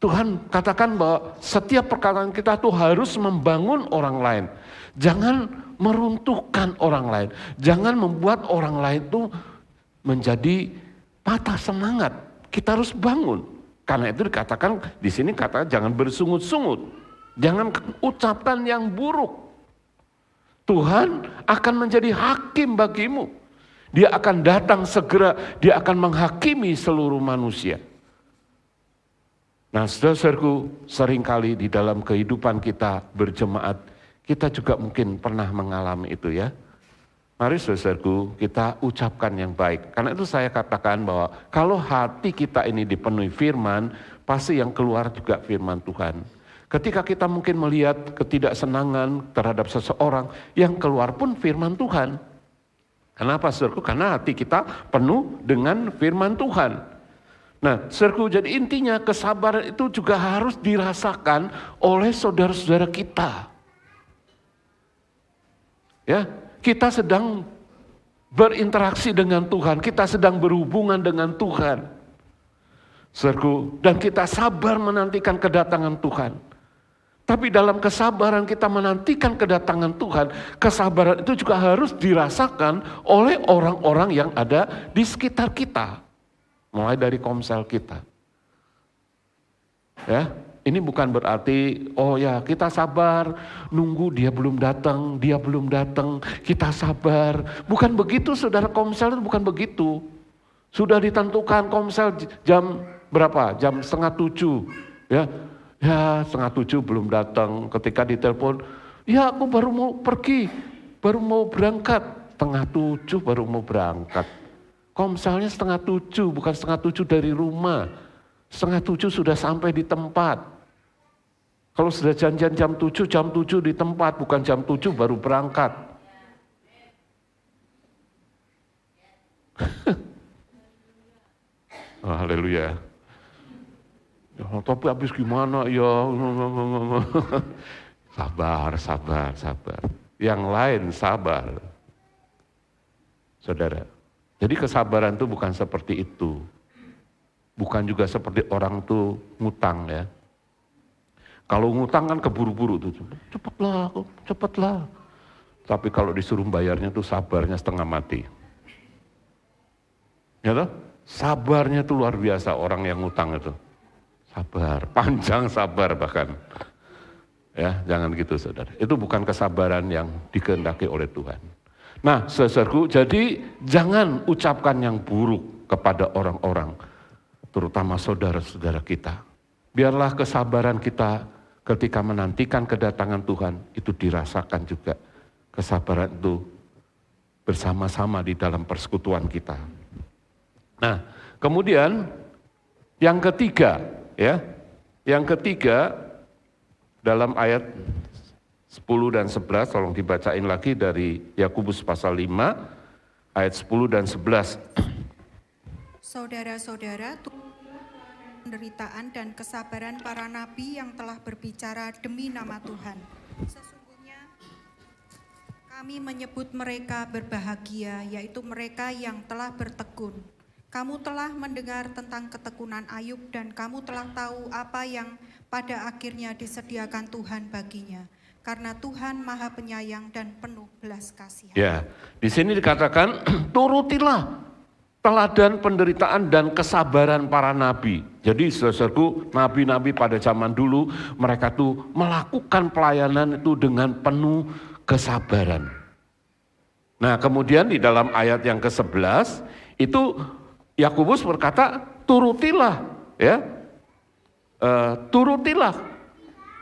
Tuhan katakan bahwa setiap perkataan kita itu harus membangun orang lain. Jangan meruntuhkan orang lain. Jangan membuat orang lain itu menjadi patah semangat. Kita harus bangun. Karena itu dikatakan di sini kata jangan bersungut-sungut. Jangan ucapkan yang buruk. Tuhan akan menjadi hakim bagimu. Dia akan datang segera, dia akan menghakimi seluruh manusia. Nah, saudara-saudaraku, seringkali di dalam kehidupan kita berjemaat, kita juga mungkin pernah mengalami itu ya. Mari saudaraku kita ucapkan yang baik. Karena itu saya katakan bahwa kalau hati kita ini dipenuhi firman, pasti yang keluar juga firman Tuhan. Ketika kita mungkin melihat ketidaksenangan terhadap seseorang, yang keluar pun firman Tuhan. Kenapa saudaraku? Karena hati kita penuh dengan firman Tuhan. Nah saudaraku, jadi intinya kesabaran itu juga harus dirasakan oleh saudara-saudara kita. Ya, kita sedang berinteraksi dengan Tuhan, kita sedang berhubungan dengan Tuhan. Saudaraku, dan kita sabar menantikan kedatangan Tuhan. Tapi dalam kesabaran kita menantikan kedatangan Tuhan, kesabaran itu juga harus dirasakan oleh orang-orang yang ada di sekitar kita. Mulai dari komsel kita. Ya, ini bukan berarti, oh ya kita sabar, nunggu dia belum datang, kita sabar. Bukan begitu saudara, komsel itu bukan begitu. Sudah ditentukan komsel jam berapa? Jam 6:30, ya. Ya 6:30 belum datang, ketika ditelepon, ya aku baru mau pergi, baru mau berangkat, 6:30 baru mau berangkat. Komselnya 6:30, bukan 6:30 dari rumah, 6:30 sudah sampai di tempat. Kalau sudah janjian jam 7 di tempat, bukan jam 7 baru berangkat. Oh, haleluya. Ya, tapi habis gimana ya? Sabar. Yang lain sabar. Saudara. Jadi kesabaran itu bukan seperti itu. Bukan juga seperti orang tuh ngutang ya. Kalau ngutang kan keburu-buru tuh. Cepatlah. Tapi kalau disuruh bayarnya tuh sabarnya setengah mati. Ya toh? Sabarnya tuh luar biasa orang yang ngutang itu. Sabar, panjang sabar bahkan. Ya, jangan gitu saudara. Itu bukan kesabaran yang dikehendaki oleh Tuhan. Nah, saudaraku, jadi jangan ucapkan yang buruk kepada orang-orang, terutama saudara-saudara kita. Biarlah kesabaran kita ketika menantikan kedatangan Tuhan itu dirasakan juga. Kesabaran itu bersama-sama di dalam persekutuan kita. Nah, kemudian yang ketiga, ya, yang ketiga dalam ayat 10 dan 11, tolong dibacain lagi dari Yakobus pasal 5, ayat 10 dan 11. Saudara-saudara, penderitaan dan kesabaran para nabi yang telah berbicara demi nama Tuhan. Sesungguhnya kami menyebut mereka berbahagia, yaitu mereka yang telah bertekun. Kamu telah mendengar tentang ketekunan Ayub dan kamu telah tahu apa yang pada akhirnya disediakan Tuhan baginya. Karena Tuhan Maha Penyayang dan penuh belas kasihan. Ya, di sini dikatakan turutilah teladan penderitaan dan kesabaran para nabi. Jadi saudaraku, nabi-nabi pada zaman dulu mereka tuh melakukan pelayanan itu dengan penuh kesabaran. Nah, kemudian di dalam ayat yang ke-11 itu Yakobus berkata, turutilah, ya, turutilah.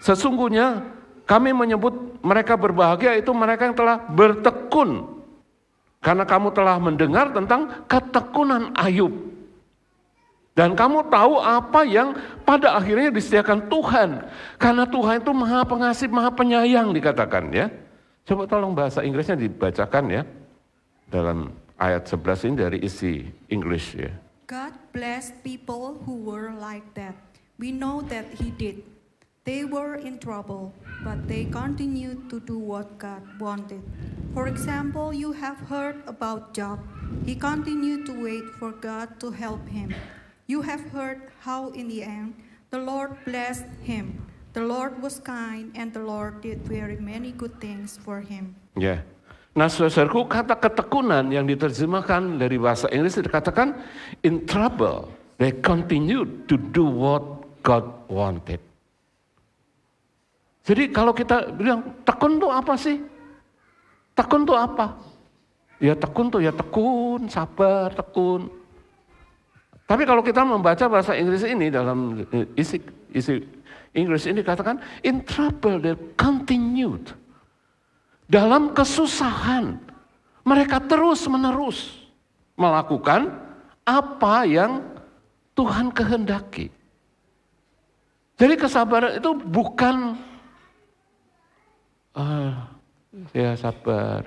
Sesungguhnya kami menyebut mereka berbahagia itu mereka yang telah bertekun, karena kamu telah mendengar tentang ketekunan Ayub, dan kamu tahu apa yang pada akhirnya disediakan Tuhan, karena Tuhan itu Maha Pengasih, Maha Penyayang dikatakan, ya. Coba tolong bahasa Inggrisnya dibacakan ya dalam ayat 11 ini dari isi English ya. God blessed people who were like that. We know that He did. They were in trouble, but they continued to do what God wanted. For example, you have heard about Job. He continued to wait for God to help him. You have heard how in the end the Lord blessed him. The Lord was kind and the Lord did very many good things for him. Ya. Nah, saudaraku, kata ketekunan yang diterjemahkan dari bahasa Inggris dikatakan in trouble, they continued to do what God wanted. Jadi kalau kita bilang tekun itu apa sih? Tekun itu apa? Ya tekun tuh ya tekun, sabar, tekun. Tapi kalau kita membaca bahasa Inggris ini dalam isi Inggris ini katakan in trouble they continued. Dalam kesusahan Mereka terus-menerus melakukan apa yang Tuhan kehendaki. Jadi kesabaran itu bukan ya sabar,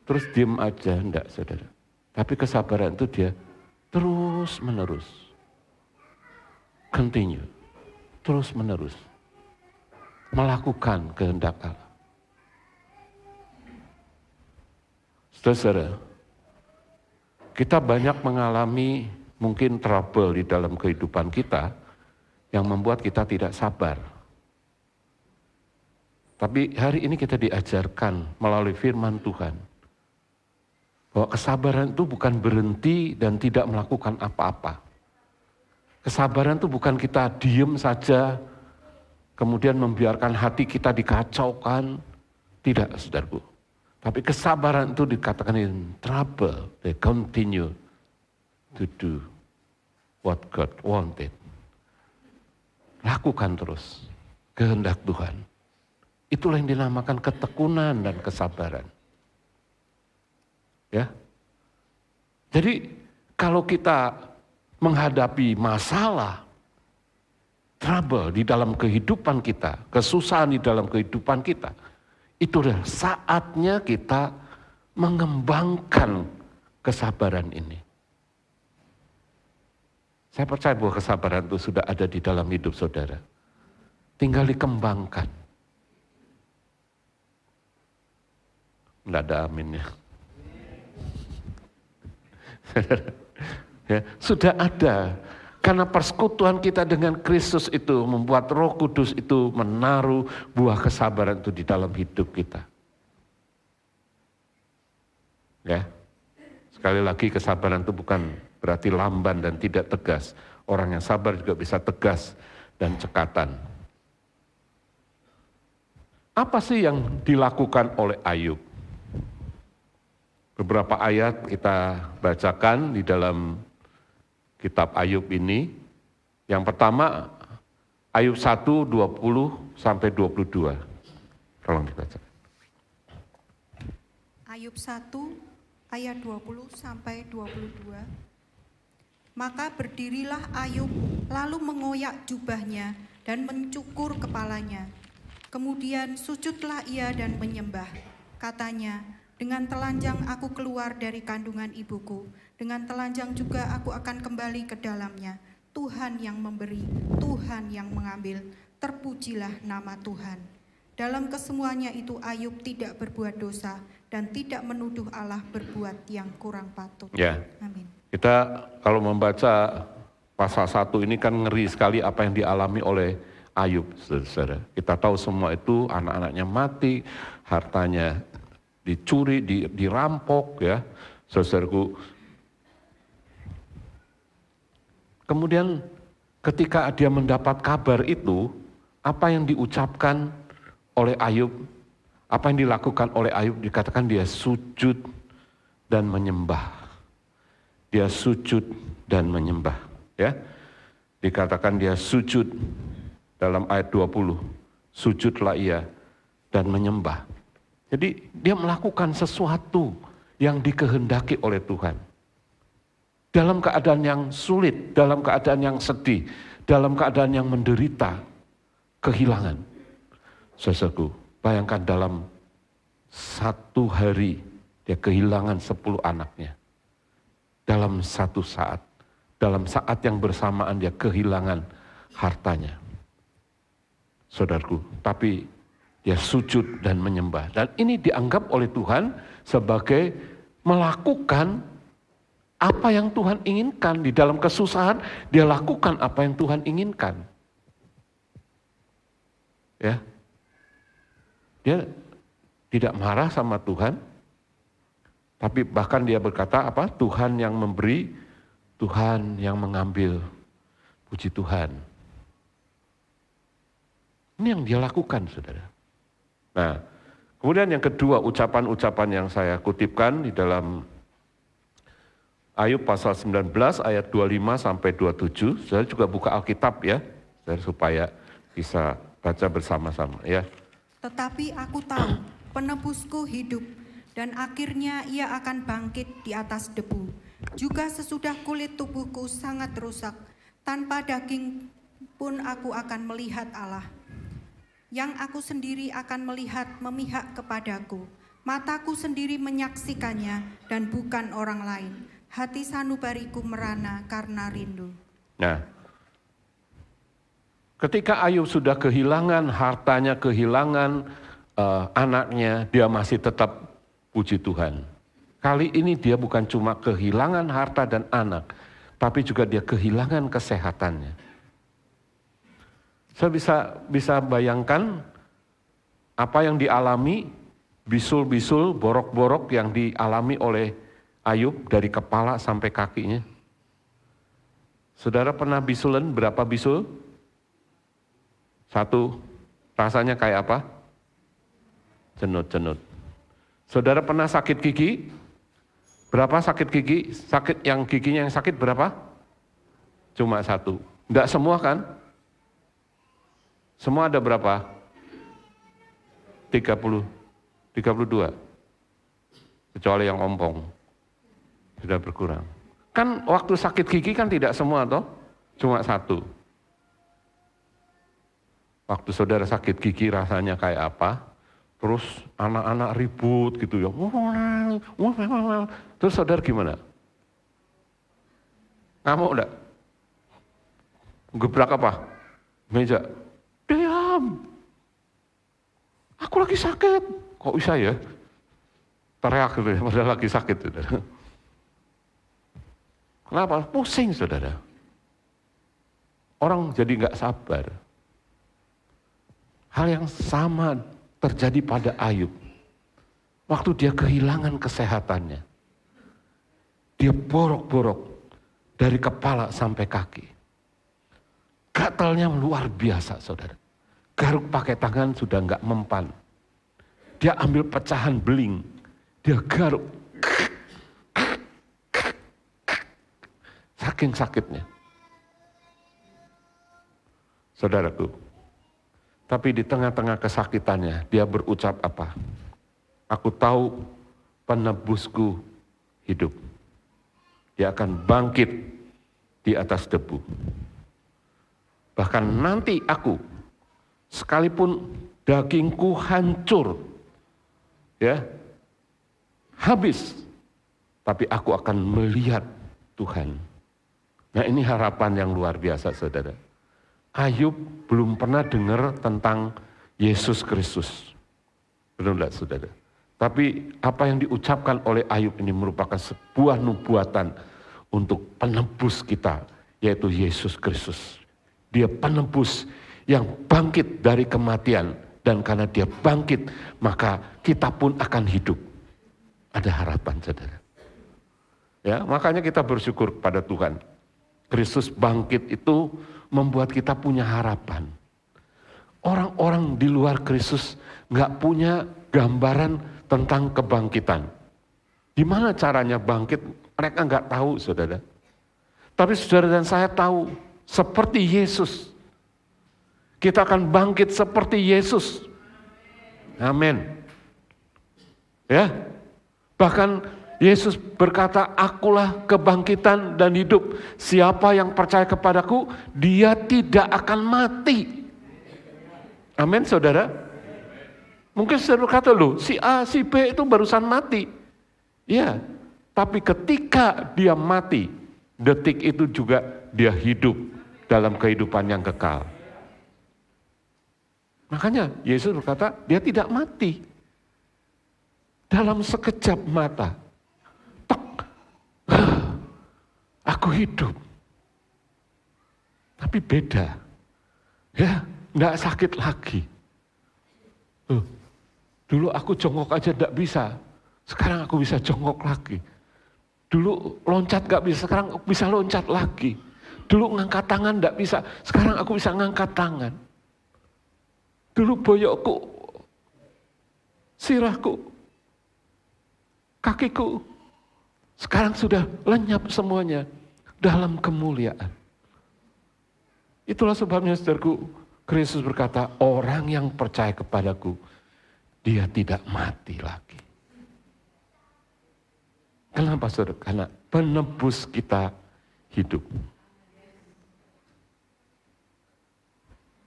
terus diem aja, enggak saudara. Tapi kesabaran itu dia terus-menerus, continue, terus-menerus melakukan kehendak Allah. Saudara, kita banyak mengalami mungkin trouble di dalam kehidupan kita yang membuat kita tidak sabar. Tapi hari ini kita diajarkan melalui firman Tuhan bahwa kesabaran itu bukan berhenti dan tidak melakukan apa-apa. Kesabaran itu bukan kita diem saja, kemudian membiarkan hati kita dikacaukan. Tidak, saudaraku. Tapi kesabaran itu dikatakan in trouble, they continue to do what God wanted. Lakukan terus kehendak Tuhan. Itulah yang dinamakan ketekunan dan kesabaran. Ya. Jadi kalau kita menghadapi masalah, trouble di dalam kehidupan kita, kesusahan di dalam kehidupan kita, itu adalah saatnya kita mengembangkan kesabaran ini. Saya percaya bahwa kesabaran itu sudah ada di dalam hidup saudara. Tinggal dikembangkan. Tidak ada aminnya. Ya, sudah ada. Karena persekutuan kita dengan Kristus itu membuat Roh Kudus itu menaruh buah kesabaran itu di dalam hidup kita. Ya. Sekali lagi kesabaran itu bukan berarti lamban dan tidak tegas. Orang yang sabar juga bisa tegas dan cekatan. Apa sih yang dilakukan oleh Ayub? Beberapa ayat kita bacakan di dalam kitab Ayub ini. Yang pertama, Ayub 1, 20 sampai 22. Tolong dibaca. Ayub 1 ayat 20 sampai 22. Maka berdirilah Ayub lalu mengoyak jubahnya dan mencukur kepalanya. Kemudian sujudlah ia dan menyembah. Katanya, dengan telanjang aku keluar dari kandungan ibuku. Dengan telanjang juga aku akan kembali ke dalamnya. Tuhan yang memberi, Tuhan yang mengambil. Terpujilah nama Tuhan. Dalam kesemuanya itu Ayub tidak berbuat dosa dan tidak menuduh Allah berbuat yang kurang patut. Ya. Amin. Kita kalau membaca pasal 1 ini kan ngeri sekali apa yang dialami oleh Ayub, saudara. Kita tahu semua itu anak-anaknya mati, hartanya dicuri, dirampok, ya, saudaraku. Kemudian ketika dia mendapat kabar itu, apa yang diucapkan oleh Ayub, apa yang dilakukan oleh Ayub, dikatakan dia sujud dan menyembah. Dia sujud dan menyembah, ya. Dikatakan dia sujud dalam ayat 20, sujudlah ia dan menyembah. Jadi dia melakukan sesuatu yang dikehendaki oleh Tuhan. Dalam keadaan yang sulit, dalam keadaan yang sedih, dalam keadaan yang menderita, kehilangan. Saudaraku, bayangkan dalam satu hari dia kehilangan 10 anaknya. Dalam satu saat, dalam saat yang bersamaan dia kehilangan hartanya. Saudaraku, tapi dia sujud dan menyembah. Dan ini dianggap oleh Tuhan sebagai melakukan apa yang Tuhan inginkan. Di dalam kesusahan, dia lakukan apa yang Tuhan inginkan. Ya, dia tidak marah sama Tuhan, tapi bahkan dia berkata apa? Tuhan yang memberi, Tuhan yang mengambil. Puji Tuhan. Ini yang dia lakukan, saudara. Nah, kemudian yang kedua, ucapan-ucapan yang saya kutipkan di dalam Ayub pasal 19 ayat 25 sampai 27. Saudara juga buka Alkitab ya, saudara, supaya bisa baca bersama-sama ya. Tetapi aku tahu penebusku hidup dan akhirnya ia akan bangkit di atas debu. Juga sesudah kulit tubuhku sangat rusak, tanpa daging pun aku akan melihat Allah. Yang aku sendiri akan melihat memihak kepadaku. Mataku sendiri menyaksikannya dan bukan orang lain. Hati sanubariku merana karena rindu. Nah, ketika Ayub sudah kehilangan hartanya, kehilangan anaknya, dia masih tetap puji Tuhan. Kali ini dia bukan cuma kehilangan harta dan anak, tapi juga dia kehilangan kesehatannya. Saya bisa bayangkan apa yang dialami, bisul-bisul, borok-borok yang dialami oleh Ayub dari kepala sampai kakinya. Saudara pernah bisulan? Berapa bisul? 1. Rasanya kayak apa? Cenut-cenut. Saudara pernah sakit gigi? Berapa sakit gigi? Giginya yang sakit berapa? Cuma 1. Enggak semua kan? Semua ada berapa? 32. Kecuali yang ompong. Sudah berkurang. Kan waktu sakit gigi kan tidak semua toh? Cuma 1. Waktu saudara sakit gigi rasanya kayak apa? Terus anak-anak ribut gitu ya. Terus saudara gimana? Ngamuk enggak? Gebrak apa? Meja. Diam. Aku lagi sakit. Kok bisa ya? Teriak gitu ya, padahal lagi sakit. Saudara. Kenapa? Pusing saudara. Orang jadi enggak sabar. Hal yang sama terjadi pada Ayub. Waktu dia kehilangan kesehatannya. Dia borok-borok dari kepala sampai kaki. Gatalnya luar biasa saudara. Garuk pakai tangan sudah enggak mempan. Dia ambil pecahan beling. Dia garuk. Saking sakitnya. Saudaraku. Tapi di tengah-tengah kesakitannya, dia berucap apa? Aku tahu penebusku hidup. Dia akan bangkit di atas debu. Bahkan nanti aku, sekalipun dagingku hancur, ya, habis, tapi aku akan melihat Tuhan. Nah ini harapan yang luar biasa saudara. Ayub belum pernah dengar tentang Yesus Kristus. Benar enggak saudara? Tapi apa yang diucapkan oleh Ayub ini merupakan sebuah nubuatan untuk penebus kita, yaitu Yesus Kristus. Dia penebus yang bangkit dari kematian, dan karena dia bangkit, maka kita pun akan hidup. Ada harapan saudara. Ya, makanya kita bersyukur pada Tuhan. Kristus bangkit itu membuat kita punya harapan. Orang-orang di luar Kristus nggak punya gambaran tentang kebangkitan. Gimana caranya bangkit? Mereka nggak tahu, saudara. Tapi saudara dan saya tahu, seperti Yesus. Kita akan bangkit seperti Yesus. Amin. Ya, bahkan Yesus berkata, akulah kebangkitan dan hidup. Siapa yang percaya kepadaku, dia tidak akan mati. Amin saudara. Mungkin saudara berkata, loh si A, si B itu barusan mati. Ya, tapi ketika dia mati, detik itu juga dia hidup dalam kehidupan yang kekal. Makanya Yesus berkata, dia tidak mati. Dalam sekejap mata. Aku hidup, tapi beda, ya, nggak sakit lagi. Dulu aku jongkok aja nggak bisa, sekarang aku bisa jongkok lagi. Dulu loncat nggak bisa, sekarang aku bisa loncat lagi. Dulu ngangkat tangan nggak bisa, sekarang aku bisa ngangkat tangan. Dulu boyokku, sirahku, kakiku, sekarang sudah lenyap semuanya dalam kemuliaan. Itulah sebabnya saudaraku, Kristus berkata, orang yang percaya kepadaku, dia tidak mati lagi. Kenapa saudara? Karena penebus kita hidup.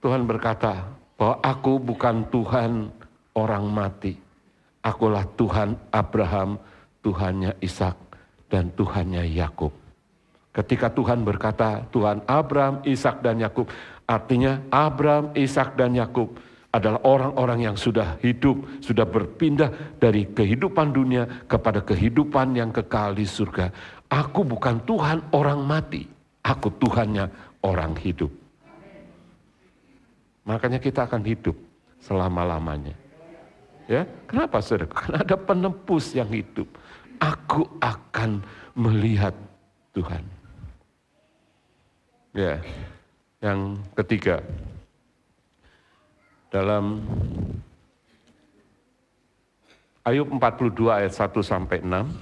Tuhan berkata bahwa aku bukan Tuhan orang mati. Akulah Tuhan Abraham, Tuhannya Ishak, dan Tuhannya Yakub. Ketika Tuhan berkata Tuhan Abraham, Ishak, dan Yakub, artinya Abraham, Ishak, dan Yakub adalah orang-orang yang sudah hidup, sudah berpindah dari kehidupan dunia kepada kehidupan yang kekal di surga. Aku bukan Tuhan orang mati, aku Tuhannya orang hidup. Makanya kita akan hidup selama-lamanya. Ya, kenapa saudara? Karena ada penebus yang hidup. Aku akan melihat Tuhan. Ya, yang ketiga, dalam Ayub 42 ayat 1 sampai 6.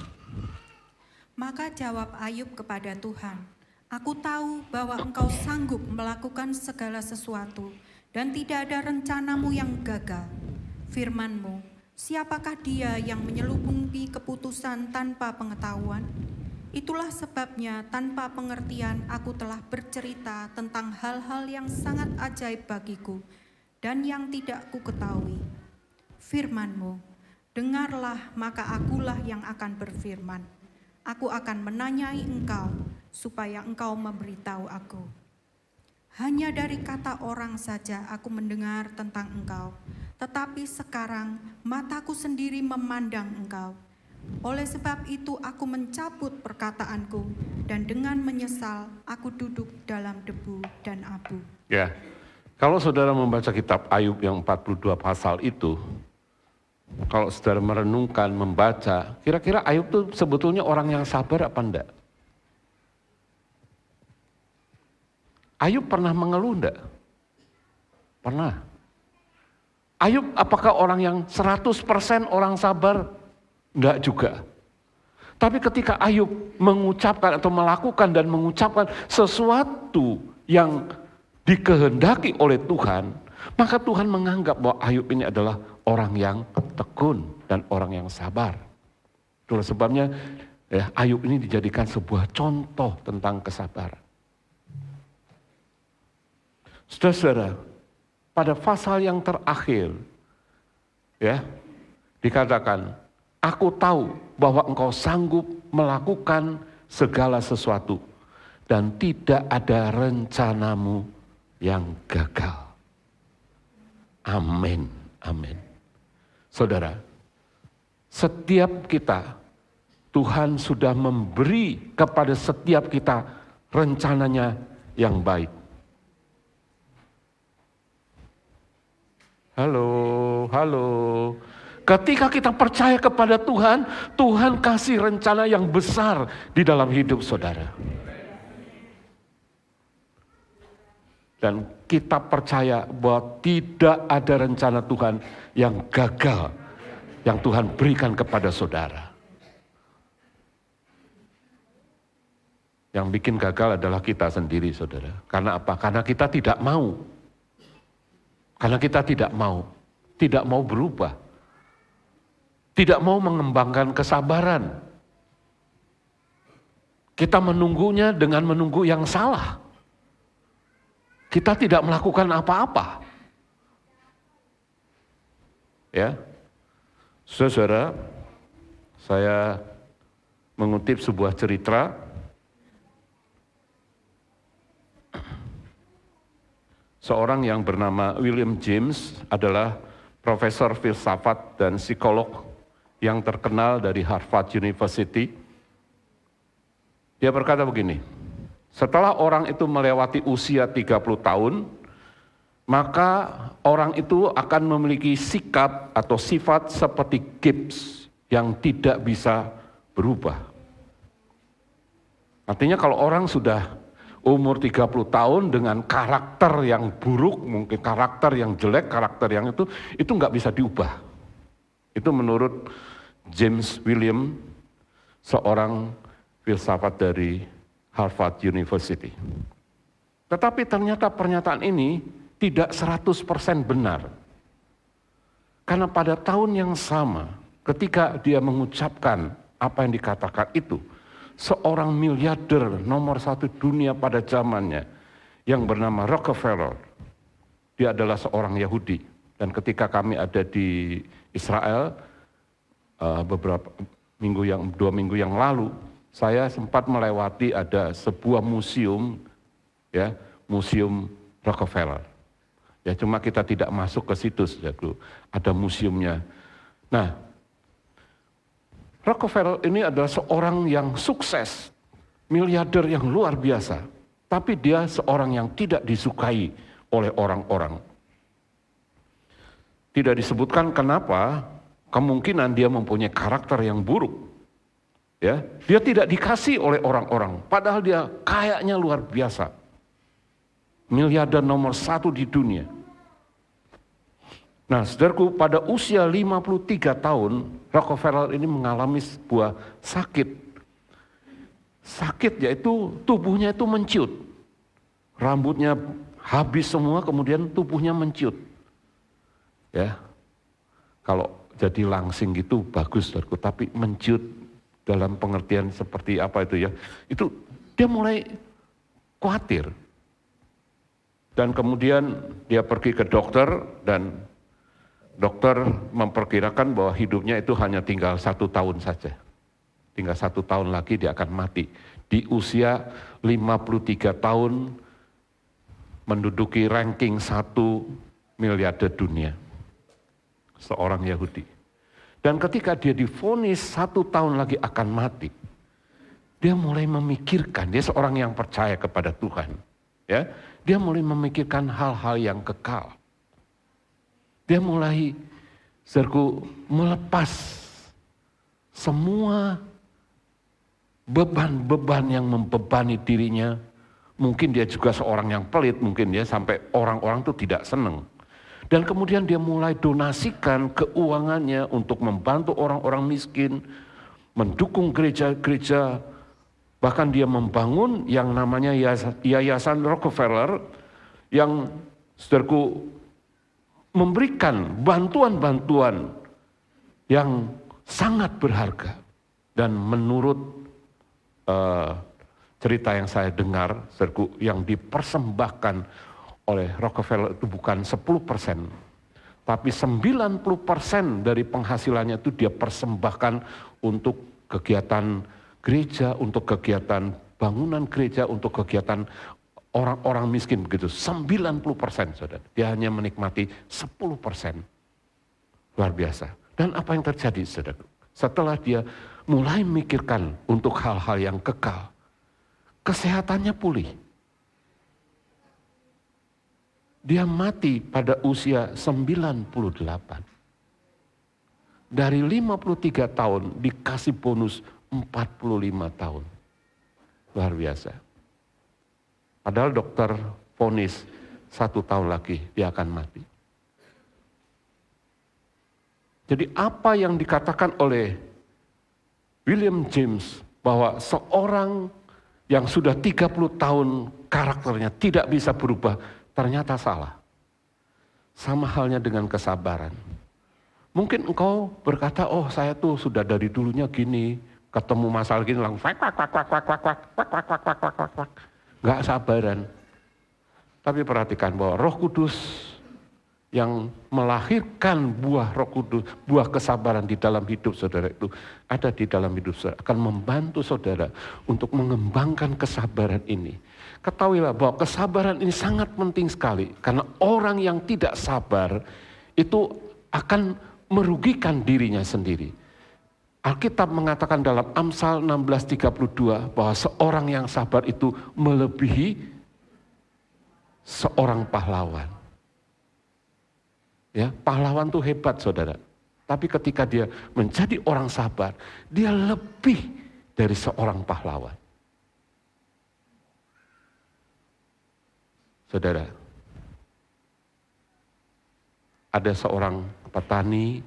Maka jawab Ayub kepada Tuhan, aku tahu bahwa engkau sanggup melakukan segala sesuatu dan tidak ada rencanamu yang gagal. Firman-Mu, siapakah dia yang menyelubungi keputusan tanpa pengetahuan? Itulah sebabnya tanpa pengertian aku telah bercerita tentang hal-hal yang sangat ajaib bagiku dan yang tidak ku ketahui. Firman-Mu, dengarlah maka akulah yang akan berfirman. Aku akan menanyai engkau supaya engkau memberitahu aku. Hanya dari kata orang saja aku mendengar tentang engkau, tetapi sekarang mataku sendiri memandang engkau. Oleh sebab itu aku mencabut perkataanku dan dengan menyesal aku duduk dalam debu dan abu. Ya, kalau saudara membaca kitab Ayub yang 42 pasal itu, kalau saudara merenungkan, membaca, kira-kira Ayub itu sebetulnya orang yang sabar apa enggak? Ayub pernah mengeluh enggak? Pernah. Ayub apakah orang yang 100% orang sabar? Enggak juga. Tapi ketika Ayub mengucapkan atau melakukan dan mengucapkan sesuatu yang dikehendaki oleh Tuhan, maka Tuhan menganggap bahwa Ayub ini adalah orang yang tekun dan orang yang sabar. Itulah sebabnya Ayub ini dijadikan sebuah contoh tentang kesabaran. Saudara-saudara, pada pasal yang terakhir, dikatakan, aku tahu bahwa engkau sanggup melakukan segala sesuatu dan tidak ada rencanamu yang gagal. Amin, amin. Saudara, setiap kita, Tuhan sudah memberi kepada setiap kita rencananya yang baik. Halo. Ketika kita percaya kepada Tuhan, Tuhan kasih rencana yang besar di dalam hidup saudara. Dan kita percaya bahwa tidak ada rencana Tuhan yang gagal, yang Tuhan berikan kepada saudara. Yang bikin gagal adalah kita sendiri saudara. Karena apa? Karena kita tidak mau. Karena kita tidak mau berubah. Tidak mau mengembangkan kesabaran. Kita menunggunya dengan menunggu yang salah. Kita tidak melakukan apa-apa. Ya. Saudara, saya mengutip sebuah cerita. Seorang yang bernama William James adalah profesor filsafat dan psikolog yang terkenal dari Harvard University. Dia berkata begini, setelah orang itu melewati usia 30 tahun, maka orang itu akan memiliki sikap atau sifat seperti gips yang tidak bisa berubah. Artinya kalau orang sudah umur 30 tahun dengan karakter yang buruk, mungkin karakter yang jelek, karakter yang itu nggak bisa diubah. Itu menurut James William, seorang filsafat dari Harvard University. Tetapi ternyata pernyataan ini tidak 100% benar. Karena pada tahun yang sama, ketika dia mengucapkan apa yang dikatakan itu. Seorang miliarder nomor 1 dunia pada zamannya yang bernama Rockefeller. Dia adalah seorang Yahudi. Dan ketika kami ada di Israel, beberapa minggu 2 minggu yang lalu, saya sempat melewati ada sebuah museum, ya, museum Rockefeller. Ya, cuma kita tidak masuk ke situ, saudaraku. Ada museumnya. Nah, Rockefeller ini adalah seorang yang sukses, miliarder yang luar biasa. Tapi dia seorang yang tidak disukai oleh orang-orang. Tidak disebutkan kenapa, kemungkinan dia mempunyai karakter yang buruk. Ya, dia tidak dikasih oleh orang-orang, padahal dia kayaknya luar biasa. Miliarder nomor 1 di dunia. Nah, saudaraku, pada usia 53 tahun, Rockefeller ini mengalami sebuah sakit. Sakit yaitu tubuhnya itu menciut. Rambutnya habis semua, kemudian tubuhnya menciut. Ya, kalau jadi langsing gitu bagus, saudaraku, tapi menciut dalam pengertian seperti apa itu ya, itu dia mulai khawatir. Dan kemudian dia pergi ke dokter dan dokter memperkirakan bahwa hidupnya itu hanya tinggal 1 tahun saja. Tinggal 1 tahun lagi dia akan mati. Di usia 53 tahun menduduki ranking 1 miliarder dunia. Seorang Yahudi. Dan ketika dia divonis 1 tahun lagi akan mati, dia mulai memikirkan, dia seorang yang percaya kepada Tuhan. Ya, dia mulai memikirkan hal-hal yang kekal. Dia mulai melepas semua beban-beban yang membebani dirinya. Mungkin dia juga seorang yang pelit, mungkin dia sampai orang-orang itu tidak senang. Dan kemudian dia mulai donasikan keuangannya untuk membantu orang-orang miskin, mendukung gereja-gereja, bahkan dia membangun yang namanya Yayasan Rockefeller yang saudaraku memberikan bantuan-bantuan yang sangat berharga. Dan menurut cerita yang saya dengar, saudaraku, yang dipersembahkan oleh Rockefeller itu bukan 10%, tapi 90% dari penghasilannya itu dia persembahkan untuk kegiatan gereja, untuk kegiatan bangunan gereja, untuk kegiatan orang-orang miskin begitu. 90%, saudara. Dia hanya menikmati 10%. Luar biasa. Dan apa yang terjadi, saudara? Setelah dia mulai memikirkan untuk hal-hal yang kekal, kesehatannya pulih. Dia mati pada usia 98. Dari 53 tahun dikasih bonus 45 tahun. Luar biasa. Padahal dokter vonis 1 tahun lagi dia akan mati. Jadi apa yang dikatakan oleh William James bahwa seorang yang sudah 30 tahun karakternya tidak bisa berubah, ternyata salah. Sama halnya dengan kesabaran. Mungkin engkau berkata, oh saya tuh sudah dari dulunya gini, ketemu masalah gini langsung nggak sabaran. Tapi perhatikan bahwa Roh Kudus yang melahirkan buah Roh Kudus, buah kesabaran di dalam hidup saudara itu ada di dalam hidup saudara, akan membantu saudara untuk mengembangkan kesabaran ini. Ketahuilah bahwa kesabaran ini sangat penting sekali, karena orang yang tidak sabar itu akan merugikan dirinya sendiri. Alkitab mengatakan dalam Amsal 16:32 bahwa seorang yang sabar itu melebihi seorang pahlawan. Ya, pahlawan itu hebat saudara. Tapi ketika dia menjadi orang sabar, dia lebih dari seorang pahlawan. Saudara, ada seorang petani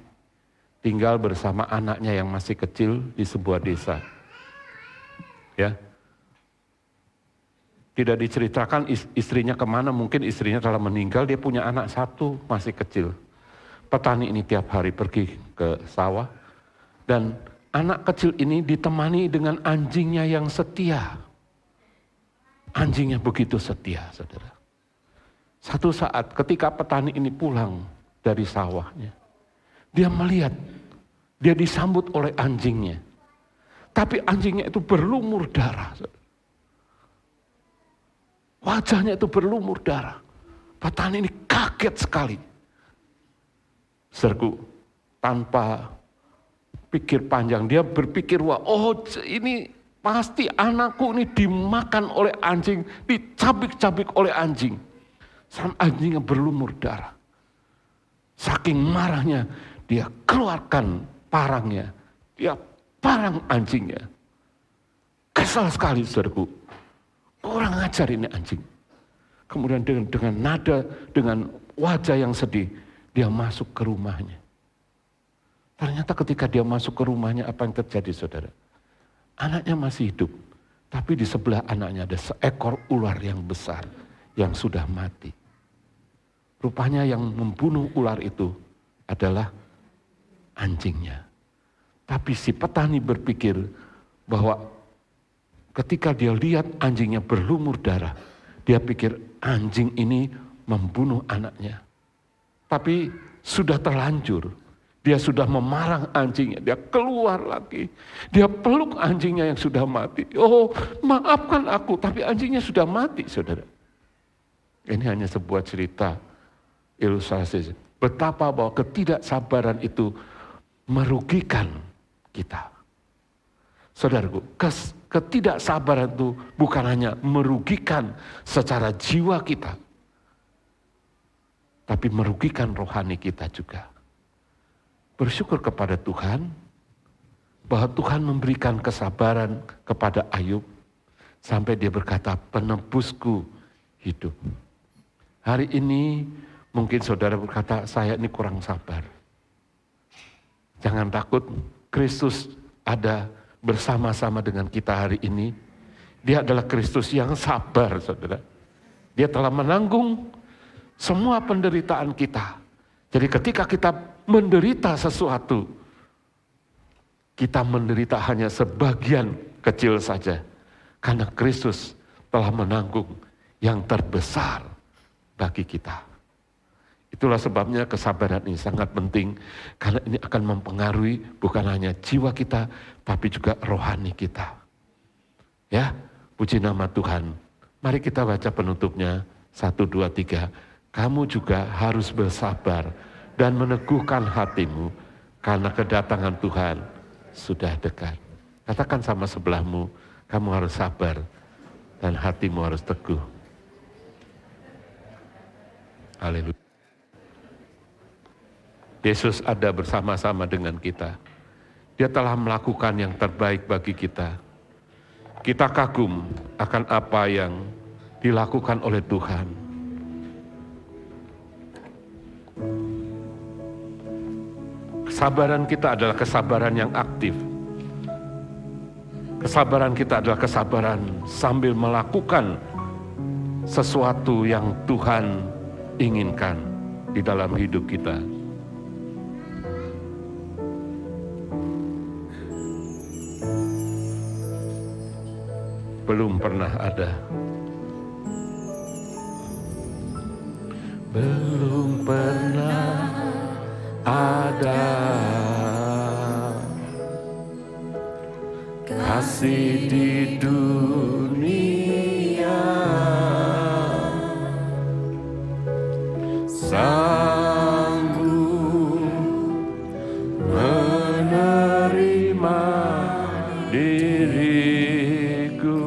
tinggal bersama anaknya yang masih kecil di sebuah desa. Ya, tidak diceritakan istrinya kemana, mungkin istrinya telah meninggal, dia punya anak 1 masih kecil. Petani ini tiap hari pergi ke sawah dan anak kecil ini ditemani dengan anjingnya yang setia. Anjingnya begitu setia, saudara. Satu saat ketika petani ini pulang dari sawahnya, dia melihat, dia disambut oleh anjingnya. Tapi anjingnya itu berlumur darah. Wajahnya itu berlumur darah. Petani ini kaget sekali. Saudaraku, tanpa pikir panjang, dia berpikir, wah, oh ini pasti anakku ini dimakan oleh anjing, dicabik-cabik oleh anjing. Sampai anjingnya berlumur darah. Saking marahnya, dia keluarkan parangnya, dia parang anjingnya. Kesal sekali, saudaraku. Kurang ajar ini anjing. Kemudian dengan nada, dengan wajah yang sedih, dia masuk ke rumahnya. Ternyata ketika dia masuk ke rumahnya, apa yang terjadi, saudara? Anaknya masih hidup, tapi di sebelah anaknya ada seekor ular yang besar yang sudah mati. Rupanya yang membunuh ular itu adalah anjingnya. Tapi si petani berpikir bahwa ketika dia lihat anjingnya berlumur darah, dia pikir anjing ini membunuh anaknya. Tapi sudah terlanjur, dia sudah memarang anjingnya, dia keluar lagi. Dia peluk anjingnya yang sudah mati. Oh, maafkan aku, tapi anjingnya sudah mati, saudara. Ini hanya sebuah cerita, ilustrasi. Betapa bahwa ketidaksabaran itu merugikan kita. Saudaraku, ketidaksabaran itu bukan hanya merugikan secara jiwa kita, tapi merugikan rohani kita juga. Bersyukur kepada Tuhan bahwa Tuhan memberikan kesabaran kepada Ayub sampai dia berkata, penebusku hidup. Hari ini mungkin saudara berkata, saya ini kurang sabar. Jangan takut, Kristus ada bersama-sama dengan kita hari ini. Dia adalah Kristus yang sabar, saudara. Dia telah menanggung semua penderitaan kita. Jadi ketika kita menderita sesuatu, kita menderita hanya sebagian kecil saja. Karena Kristus telah menanggung yang terbesar bagi kita. Itulah sebabnya kesabaran ini sangat penting. Karena ini akan mempengaruhi bukan hanya jiwa kita, tapi juga rohani kita. Ya, puji nama Tuhan. Mari kita baca penutupnya. 1, 2, 3. Kamu juga harus bersabar dan meneguhkan hatimu karena kedatangan Tuhan sudah dekat. Katakan sama sebelahmu, kamu harus sabar dan hatimu harus teguh. Haleluya. Yesus ada bersama-sama dengan kita. Dia telah melakukan yang terbaik bagi kita. Kita kagum akan apa yang dilakukan oleh Tuhan. Kesabaran kita adalah kesabaran yang aktif. Kesabaran kita adalah kesabaran sambil melakukan sesuatu yang Tuhan inginkan di dalam hidup kita. Belum pernah ada. Belum pernah ada kasih di dunia sanggup menerima diriku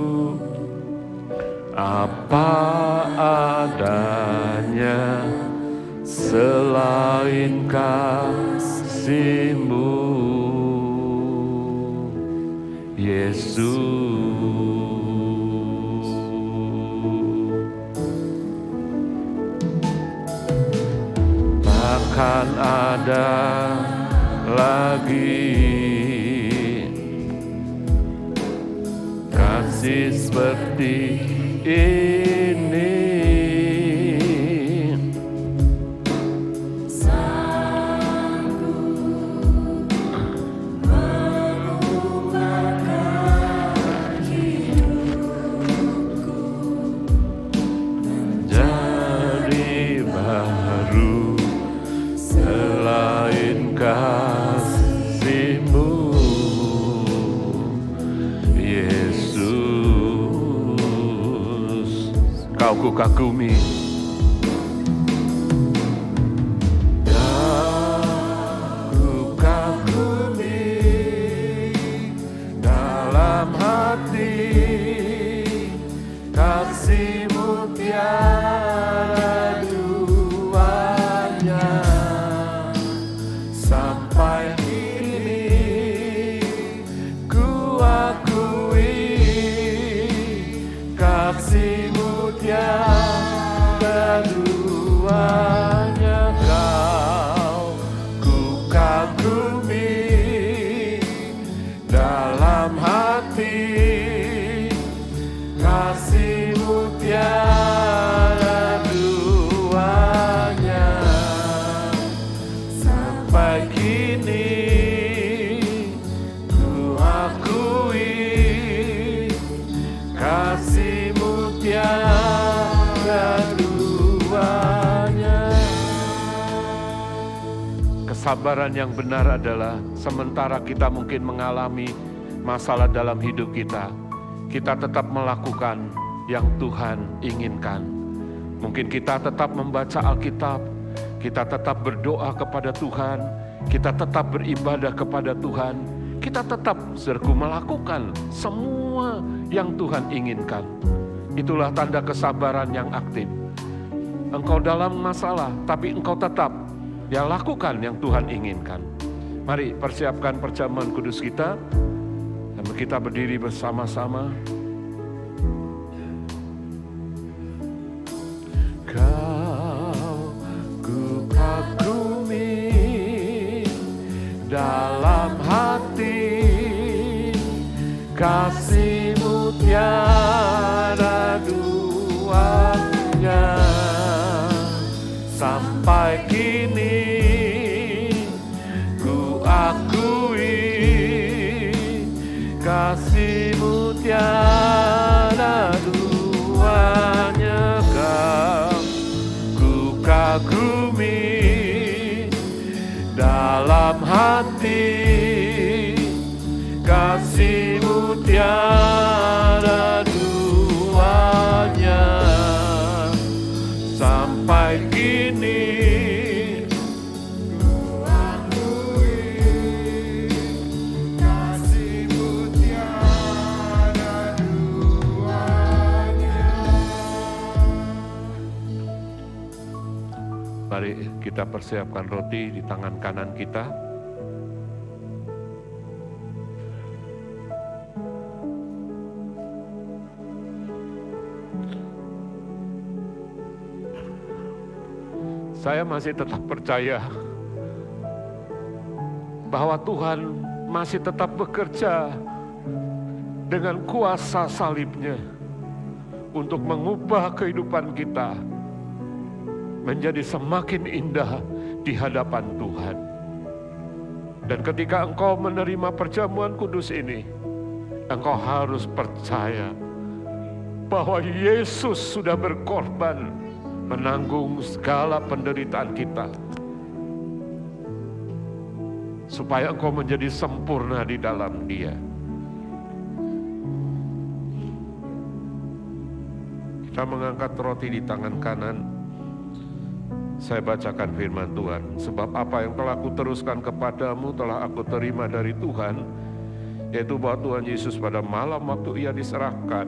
apa adanya selain kasih-Mu, Yesus. Takkan ada lagi kasih seperti ini. Engkau kukagumi. Dalam hati kasih-Mu tiada duanya, sampai kini ku akui kasih-Mu tiada duanya. Kau ku kagumi dalam hati, kasih-Mu tiada duanya, sampai kini ku akui kasih-Mu tiada duanya. Kesabaran yang benar adalah sementara kita mungkin mengalami masalah dalam hidup kita, kita tetap melakukan yang Tuhan inginkan. Mungkin kita tetap membaca Alkitab, kita tetap berdoa kepada Tuhan, kita tetap beribadah kepada Tuhan, kita tetap saudaraku melakukan semua yang Tuhan inginkan. Itulah tanda kesabaran yang aktif. Engkau dalam masalah, tapi engkau tetap lakukan yang Tuhan inginkan. Mari persiapkan perjamuan kudus kita, dan kita berdiri bersama-sama. Kau ku kagumi dalam hati, kasih-Mu tiada duanya, sampai kini ku akui kasih-Mu tiada duanya. Kau ku kagumi dalam hati, kasih-Mu tiada duanya, sampai kini ku akui kasih-Mu tiada duanya. Mari kita persiapkan roti di tangan kanan kita. Saya masih tetap percaya bahwa Tuhan masih tetap bekerja dengan kuasa salib-Nya untuk mengubah kehidupan kita menjadi semakin indah di hadapan Tuhan. Dan ketika engkau menerima perjamuan kudus ini, engkau harus percaya bahwa Yesus sudah berkorban menanggung segala penderitaan kita, supaya engkau menjadi sempurna di dalam Dia. Kita mengangkat roti di tangan kanan. Saya bacakan firman Tuhan. Sebab apa yang telah kuteruskan kepadamu telah aku terima dari Tuhan, yaitu bahwa Tuhan Yesus pada malam waktu Ia diserahkan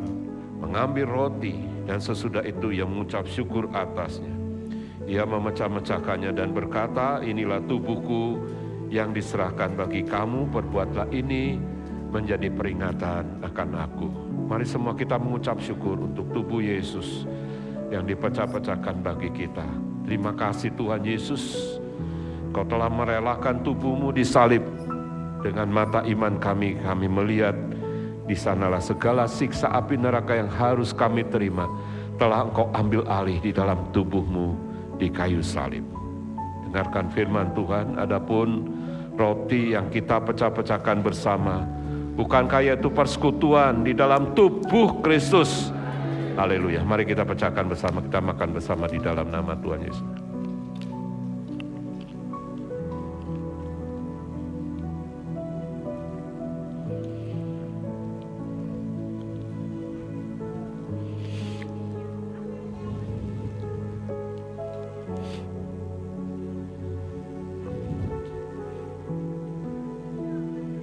mengambil roti, dan sesudah itu Ia mengucap syukur atasnya. Ia memecah-mecahkannya dan berkata, inilah tubuhku yang diserahkan bagi kamu, perbuatlah ini menjadi peringatan akan aku. Mari semua kita mengucap syukur untuk tubuh Yesus yang dipecah-pecahkan bagi kita. Terima kasih Tuhan Yesus, Kau telah merelakan tubuh-Mu disalib. Dengan mata iman kami melihat di sanalah segala siksa api neraka yang harus kami terima telah Engkau ambil alih di dalam tubuh-Mu di kayu salib. Dengarkan firman Tuhan. Adapun roti yang kita pecah-pecahkan bersama, bukankah yaitu persekutuan di dalam tubuh Kristus? Haleluya. Mari kita pecahkan bersama, kita makan bersama di dalam nama Tuhan Yesus.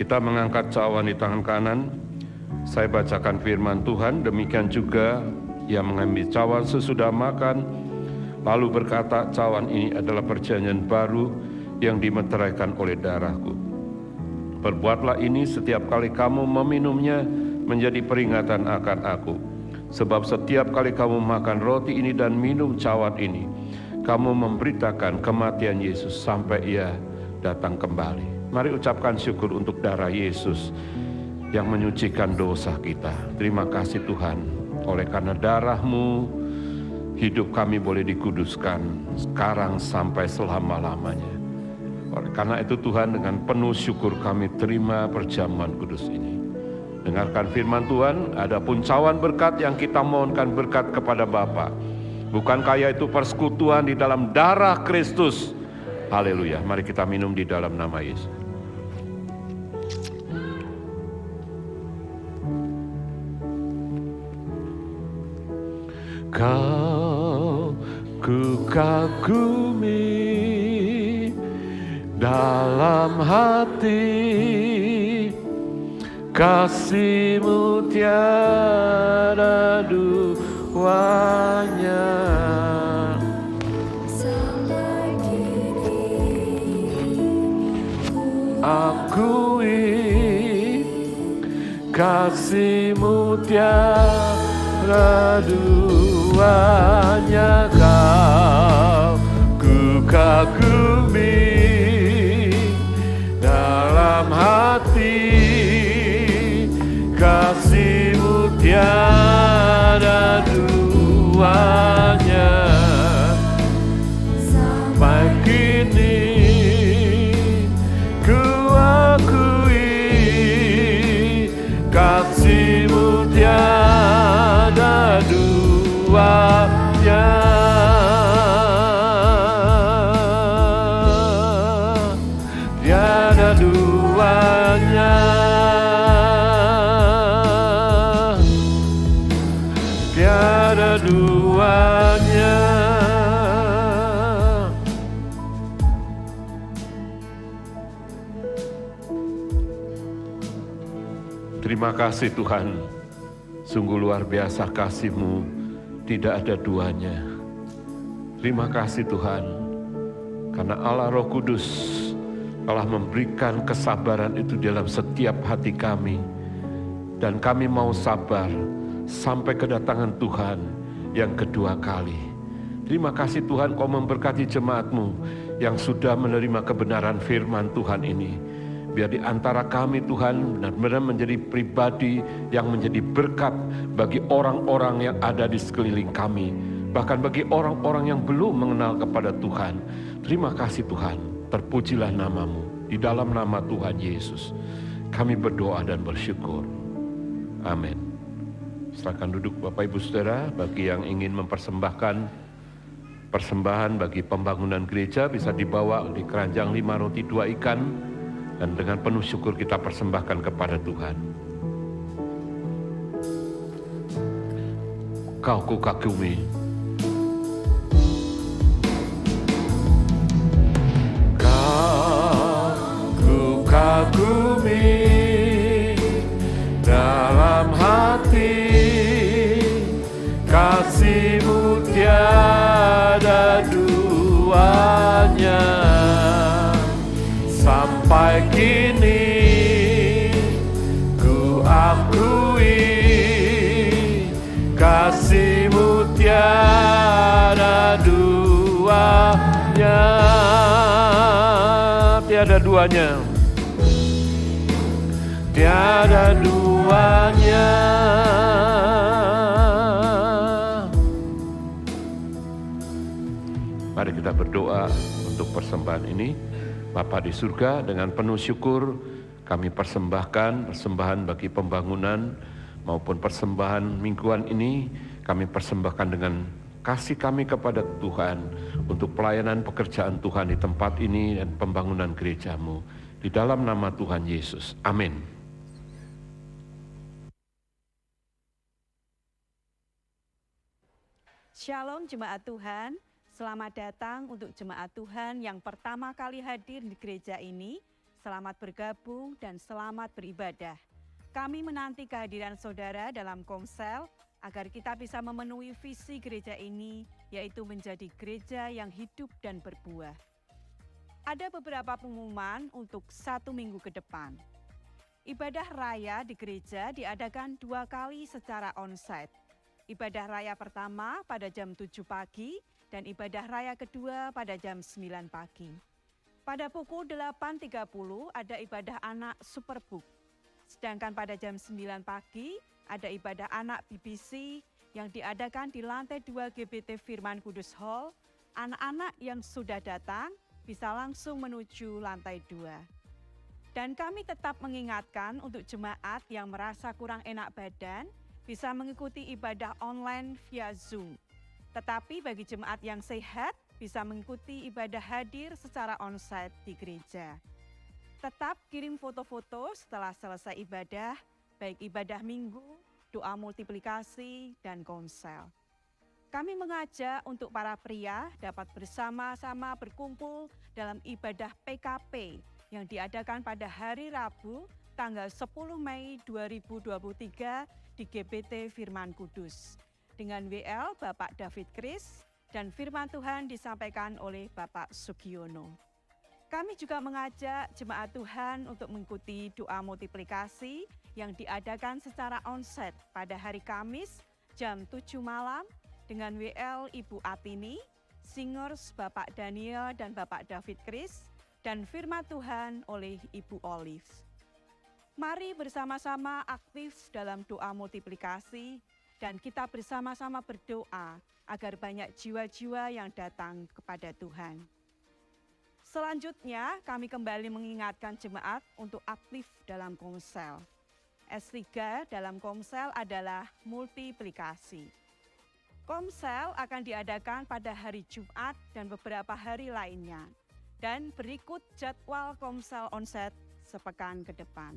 kita mengangkat cawan di tangan kanan, saya bacakan firman Tuhan, demikian juga ia mengambil cawan sesudah makan, lalu berkata, cawan ini adalah perjanjian baru yang dimeteraikan oleh darahku. Perbuatlah ini setiap kali kamu meminumnya menjadi peringatan akan aku. Sebab setiap kali kamu makan roti ini dan minum cawan ini, kamu memberitakan kematian Yesus sampai ia datang kembali. Mari ucapkan syukur untuk darah Yesus yang menyucikan dosa kita. Terima kasih Tuhan, oleh karena darah-Mu, hidup kami boleh dikuduskan sekarang sampai selama-lamanya. Oleh karena itu Tuhan, dengan penuh syukur kami terima perjamuan kudus ini. Dengarkan firman Tuhan, adapun cawan berkat yang kita mohonkan berkat kepada Bapa. Bukankah yaitu persekutuan di dalam darah Kristus? Haleluya, mari kita minum di dalam nama Yesus. Kau ku kagumi dalam hati, kasih-Mu tiada duanya. Sampai kini Akui kasih-Mu tiada duanya. Kau ku kagumi dalam hati, kasih-Mu tiada duanya. Sampai kini ku akui kasih-Mu tiada duanya. Tiada duanya, tiada duanya. Terima kasih Tuhan, sungguh luar biasa kasih-Mu, tidak ada duanya. Terima kasih Tuhan, karena Allah Roh Kudus telah memberikan kesabaran itu dalam setiap hati kami. Dan kami mau sabar sampai kedatangan Tuhan yang kedua kali. Terima kasih Tuhan, Kau memberkati jemaat-Mu yang sudah menerima kebenaran firman Tuhan ini. Biar di antara kami Tuhan benar-benar menjadi pribadi yang menjadi berkat bagi orang-orang yang ada di sekeliling kami. Bahkan bagi orang-orang yang belum mengenal kepada Tuhan. Terima kasih Tuhan. Terpujilah nama-Mu, di dalam nama Tuhan Yesus kami berdoa dan bersyukur. Amin. Silakan duduk Bapak Ibu Saudara. Bagi yang ingin mempersembahkan persembahan bagi pembangunan gereja, bisa dibawa di keranjang 5 roti 2 ikan, dan dengan penuh syukur kita persembahkan kepada Tuhan. Kau ku kagumi, kagumi dalam hati, kasih-Mu tiada duanya. Sampai kini ku akui kasih-Mu tiada duanya. Tiada duanya, tiada duanya. Mari kita berdoa untuk persembahan ini. Bapa di surga, dengan penuh syukur kami persembahkan persembahan bagi pembangunan maupun persembahan mingguan ini. Kami persembahkan dengan kasih kami kepada Tuhan untuk pelayanan pekerjaan Tuhan di tempat ini dan pembangunan gereja-Mu. Di dalam nama Tuhan Yesus. Amin. Shalom jemaat Tuhan. Selamat datang untuk jemaat Tuhan yang pertama kali hadir di gereja ini. Selamat bergabung dan selamat beribadah. Kami menanti kehadiran saudara dalam Komsel agar kita bisa memenuhi visi gereja ini, yaitu menjadi gereja yang hidup dan berbuah. Ada beberapa pengumuman untuk 1 minggu ke depan. Ibadah raya di gereja diadakan 2 kali secara onsite. Ibadah raya pertama pada jam 7 pagi dan ibadah raya kedua pada jam 9 pagi. Pada pukul 8.30 ada ibadah anak Superbook. Sedangkan pada jam 9 pagi ada ibadah anak BBC yang diadakan di lantai 2 GBT Firman Kudus Hall. Anak-anak yang sudah datang bisa langsung menuju lantai 2. Dan kami tetap mengingatkan untuk jemaat yang merasa kurang enak badan bisa mengikuti ibadah online via Zoom. Tetapi bagi jemaat yang sehat bisa mengikuti ibadah hadir secara onsite di gereja. Tetap kirim foto-foto setelah selesai ibadah, baik ibadah minggu, doa multiplikasi, dan konsel. Kami mengajak untuk para pria dapat bersama-sama berkumpul dalam ibadah PKP yang diadakan pada hari Rabu, tanggal 10 Mei 2023 di GBT Firman Kudus. Dengan WL Bapak David Kris dan firman Tuhan disampaikan oleh Bapak Sugiono. Kami juga mengajak jemaat Tuhan untuk mengikuti doa multiplikasi yang diadakan secara onsite pada hari Kamis jam 7 malam dengan WL Ibu Atini, singers Bapak Daniel dan Bapak David Kris, dan firman Tuhan oleh Ibu Olive. Mari bersama-sama aktif dalam doa multiplikasi dan kita bersama-sama berdoa agar banyak jiwa-jiwa yang datang kepada Tuhan. Selanjutnya, kami kembali mengingatkan jemaat untuk aktif dalam Komsel. S3 dalam Komsel adalah multiplikasi. Komsel akan diadakan pada hari Jumat dan beberapa hari lainnya. Dan berikut jadwal Komsel onsite sepekan ke depan.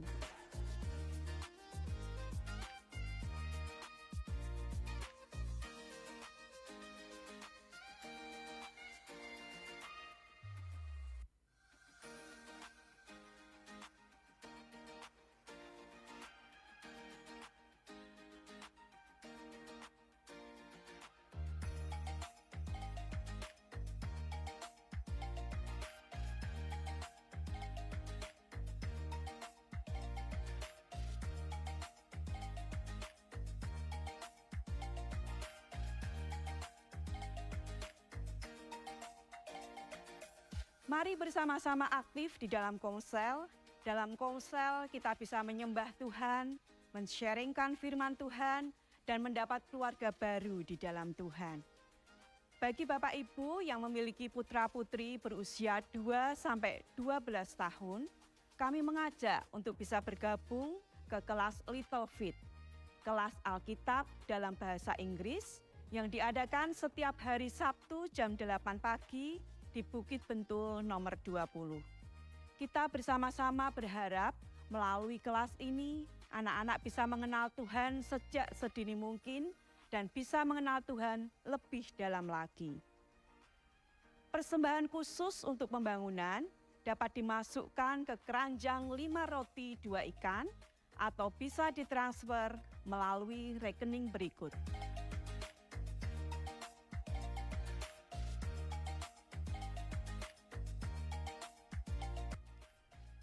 Mari bersama-sama aktif di dalam Komsel. Dalam Komsel kita bisa menyembah Tuhan, men-sharingkan firman Tuhan, dan mendapat keluarga baru di dalam Tuhan. Bagi Bapak Ibu yang memiliki putra-putri berusia 2-12 tahun, kami mengajak untuk bisa bergabung ke kelas Little Fit, kelas Alkitab dalam bahasa Inggris yang diadakan setiap hari Sabtu jam 8 pagi di Bukit Bentul nomor 20. Kita bersama-sama berharap melalui kelas ini, anak-anak bisa mengenal Tuhan sejak sedini mungkin dan bisa mengenal Tuhan lebih dalam lagi. Persembahan khusus untuk pembangunan dapat dimasukkan ke keranjang 5 roti 2 ikan atau bisa ditransfer melalui rekening berikut.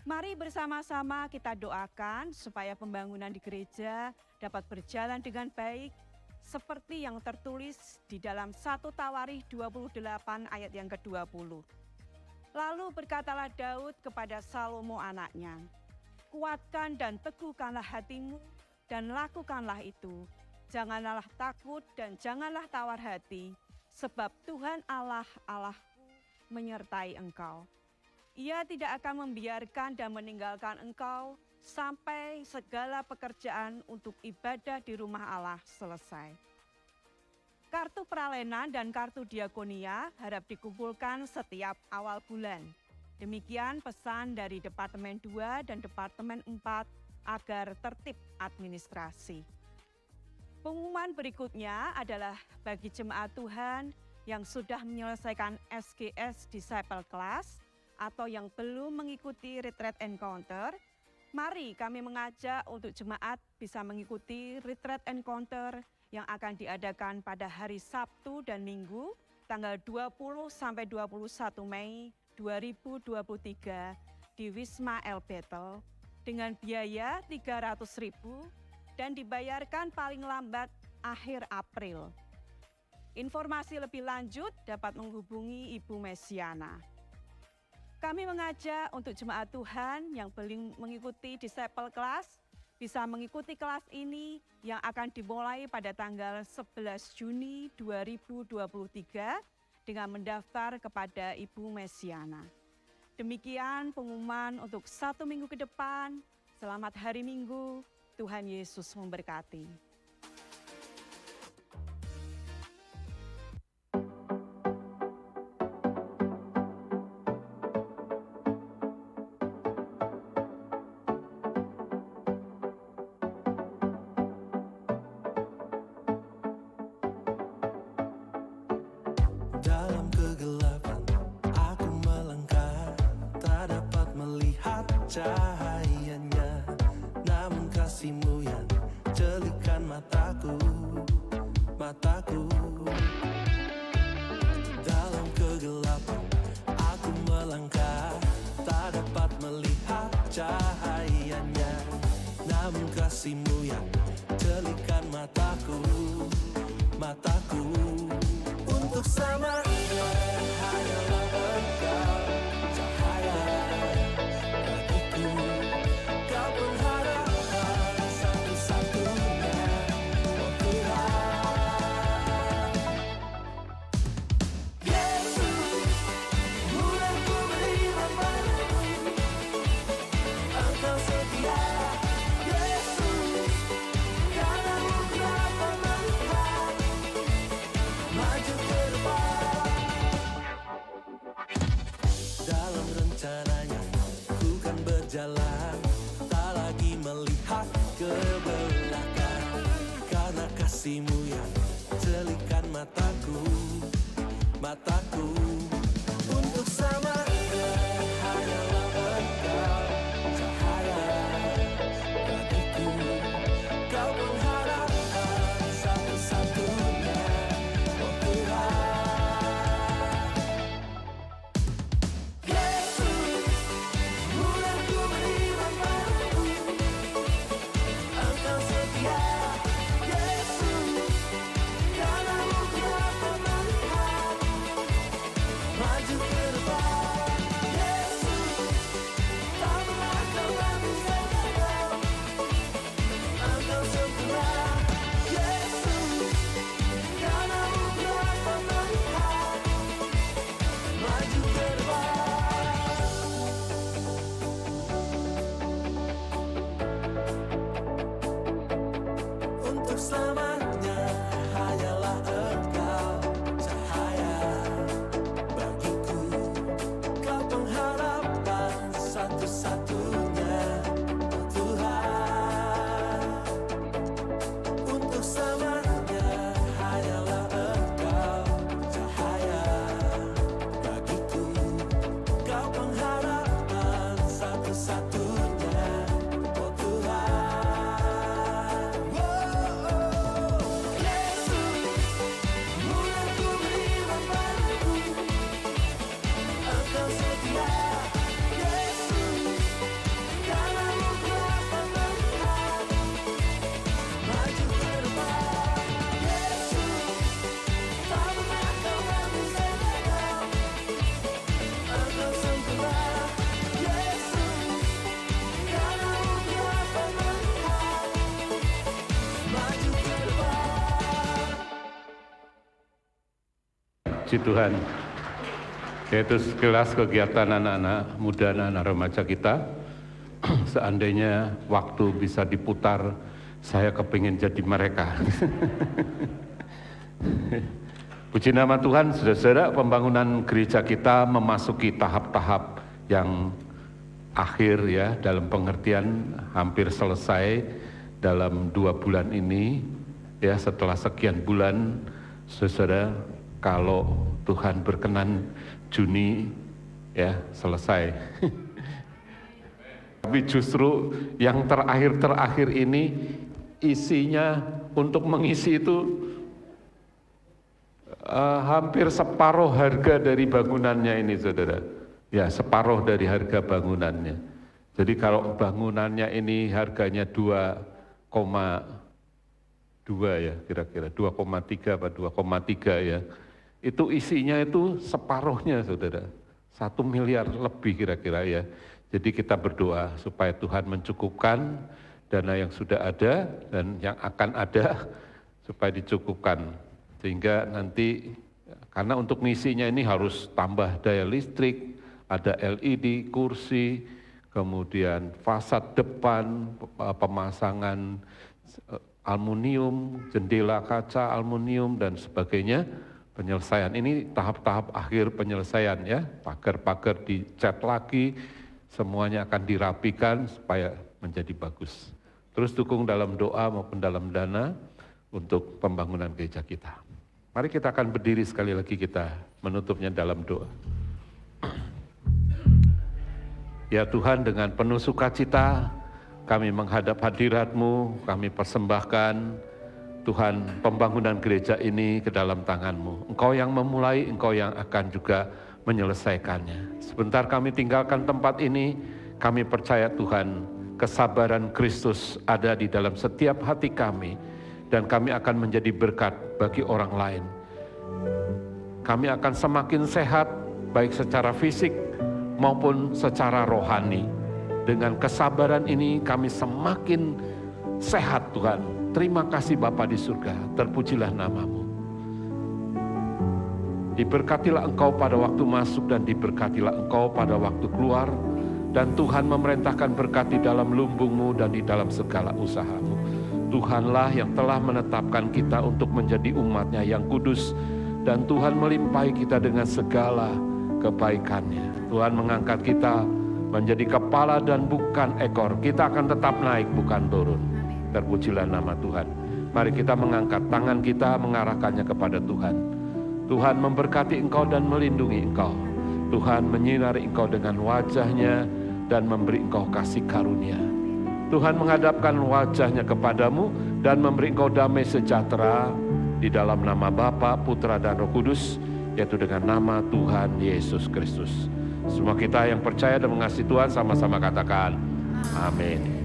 Mari bersama-sama kita doakan supaya pembangunan di gereja dapat berjalan dengan baik seperti yang tertulis di dalam 1 Tawarikh 28 ayat yang ke-20. Lalu berkatalah Daud kepada Salomo anaknya, "Kuatkan dan teguhkanlah hatimu dan lakukanlah itu. Janganlah takut dan janganlah tawar hati, sebab Tuhan Allah Allahku menyertai engkau. Ia tidak akan membiarkan dan meninggalkan engkau sampai segala pekerjaan untuk ibadah di rumah Allah selesai." Kartu peralenan dan kartu diakonia harap dikumpulkan setiap awal bulan. Demikian pesan dari Departemen 2 dan Departemen 4 agar tertib administrasi. Pengumuman berikutnya adalah bagi jemaat Tuhan yang sudah menyelesaikan SGS Disciple Class, atau yang belum mengikuti Retreat Encounter, mari kami mengajak untuk jemaat bisa mengikuti Retreat Encounter yang akan diadakan pada hari Sabtu dan Minggu, tanggal 20 sampai 21 Mei 2023 di Wisma El Betel dengan biaya 300.000 dan dibayarkan paling lambat akhir April. Informasi lebih lanjut dapat menghubungi Ibu Mesiana. Kami mengajak untuk jemaat Tuhan yang belum mengikuti Disciple Class bisa mengikuti kelas ini yang akan dimulai pada tanggal 11 Juni 2023 dengan mendaftar kepada Ibu Mesiana. Demikian pengumuman untuk 1 minggu ke depan. Selamat hari Minggu, Tuhan Yesus memberkati. Dalam kegelapan aku melangkah, tak dapat melihat cahayanya. Namun kasih-Mu yang jelikan mataku. Dalam kegelapan aku melangkah, tak dapat melihat cahayanya. Namun kasih-Mu yang jelikan mataku. Untuk selamanya hanyalah Engkau, cahaya bagiku. Kau pengharapan satu-satunya, oh Tuhan. Yesus, mulai ku beriman padamu. Engkau setia, Yesus, karena-Mu ku dapat melihat maju ke depan. Dalam rencananya ku kan berjalan, tak lagi melihat ke belakang. Karena kasih-Mu yang jelikan mataku. Untuk selamanya hanyalah Engkau, cahaya bagiku. Kau pengharapan satu-satunya, oh Tuhan. Yesus, mulai ku beriman padamu. Engkau setia, Yesus, karena-Mu ku dapat melihat maju ke depan. Yesus, tak pernah Kau habiskan gagal. Engkau sempurna, Yesus, karena-Mu ku dapat melihat maju ke depan. Untuk selamanya hanyalah Engkau, cahaya bagiku. Kau pengharapan satu-satunya, oh Tuhan. Untuk selamanya hanyalah Engkau, cahaya bagiku. Kau pengharapan satu-satunya, oh Tuhan. Yesus, mulai ku beriman padamu. Engkau setia, Yesus, karena-Mu ku dapat melihat maju ke depan. Yesus, tak pernah Kau habiskan gagal. Engkau sempurna, Yesus, karena-Mu ku dapat melihat maju ke depan. Puji Tuhan, yaitu sekelas kegiatan anak-anak muda, anak-anak remaja kita. Seandainya waktu bisa diputar, saya kepingin jadi mereka. Puji nama Tuhan, saudara-saudara, pembangunan gereja kita memasuki tahap-tahap yang akhir ya, dalam pengertian hampir selesai dalam 2 bulan ini. Ya, setelah sekian bulan, saudara, kalau Tuhan berkenan Juni ya selesai. Tapi justru yang terakhir ini isinya untuk mengisi itu hampir separuh harga dari bangunannya ini, saudara. Ya, separuh dari harga bangunannya. Jadi kalau bangunannya ini harganya 2,2 ya, kira-kira 2,3 apa 2,3 ya. Itu isinya itu separuhnya, saudara. 1 miliar lebih kira-kira ya. Jadi kita berdoa supaya Tuhan mencukupkan dana yang sudah ada dan yang akan ada supaya dicukupkan. Sehingga nanti, karena untuk ngisinya ini harus tambah daya listrik, ada LED, kursi, kemudian fasad depan, pemasangan aluminium, jendela kaca aluminium dan sebagainya. Penyelesaian ini tahap-tahap akhir penyelesaian ya, pagar-pagar dicat lagi, semuanya akan dirapikan supaya menjadi bagus. Terus dukung dalam doa maupun dalam dana untuk pembangunan gereja kita. Mari kita akan berdiri sekali lagi, kita menutupnya dalam doa. Ya Tuhan, dengan penuh sukacita kami menghadap hadirat-Mu, kami persembahkan Tuhan pembangunan gereja ini ke dalam tangan-Mu. Engkau yang memulai, Engkau yang akan juga menyelesaikannya. Sebentar kami tinggalkan tempat ini, kami percaya Tuhan, kesabaran Kristus ada di dalam setiap hati kami, dan kami akan menjadi berkat bagi orang lain. Kami akan semakin sehat, baik secara fisik maupun secara rohani. Dengan kesabaran ini kami semakin sehat Tuhan. Terima kasih Bapa di surga, terpujilah nama-Mu. Diberkatilah Engkau pada waktu masuk dan diberkatilah Engkau pada waktu keluar. Dan Tuhan memerintahkan berkat di dalam lumbung-Mu dan di dalam segala usaha-Mu. Tuhanlah yang telah menetapkan kita untuk menjadi umat-Nya yang kudus. Dan Tuhan melimpahi kita dengan segala kebaikan-Nya. Tuhan mengangkat kita menjadi kepala dan bukan ekor. Kita akan tetap naik, bukan turun. Terpujilah nama Tuhan. Mari kita mengangkat tangan kita, mengarahkannya kepada Tuhan. Tuhan memberkati engkau dan melindungi engkau. Tuhan menyinari engkau dengan wajah-Nya dan memberi engkau kasih karunia. Tuhan menghadapkan wajah-Nya kepadamu dan memberi engkau damai sejahtera di dalam nama Bapa, Putra dan Roh Kudus, yaitu dengan nama Tuhan Yesus Kristus. Semua kita yang percaya dan mengasihi Tuhan sama-sama katakan amin.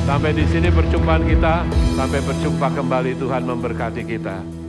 Sampai di sini perjumpaan kita, sampai berjumpa kembali. Tuhan memberkati kita.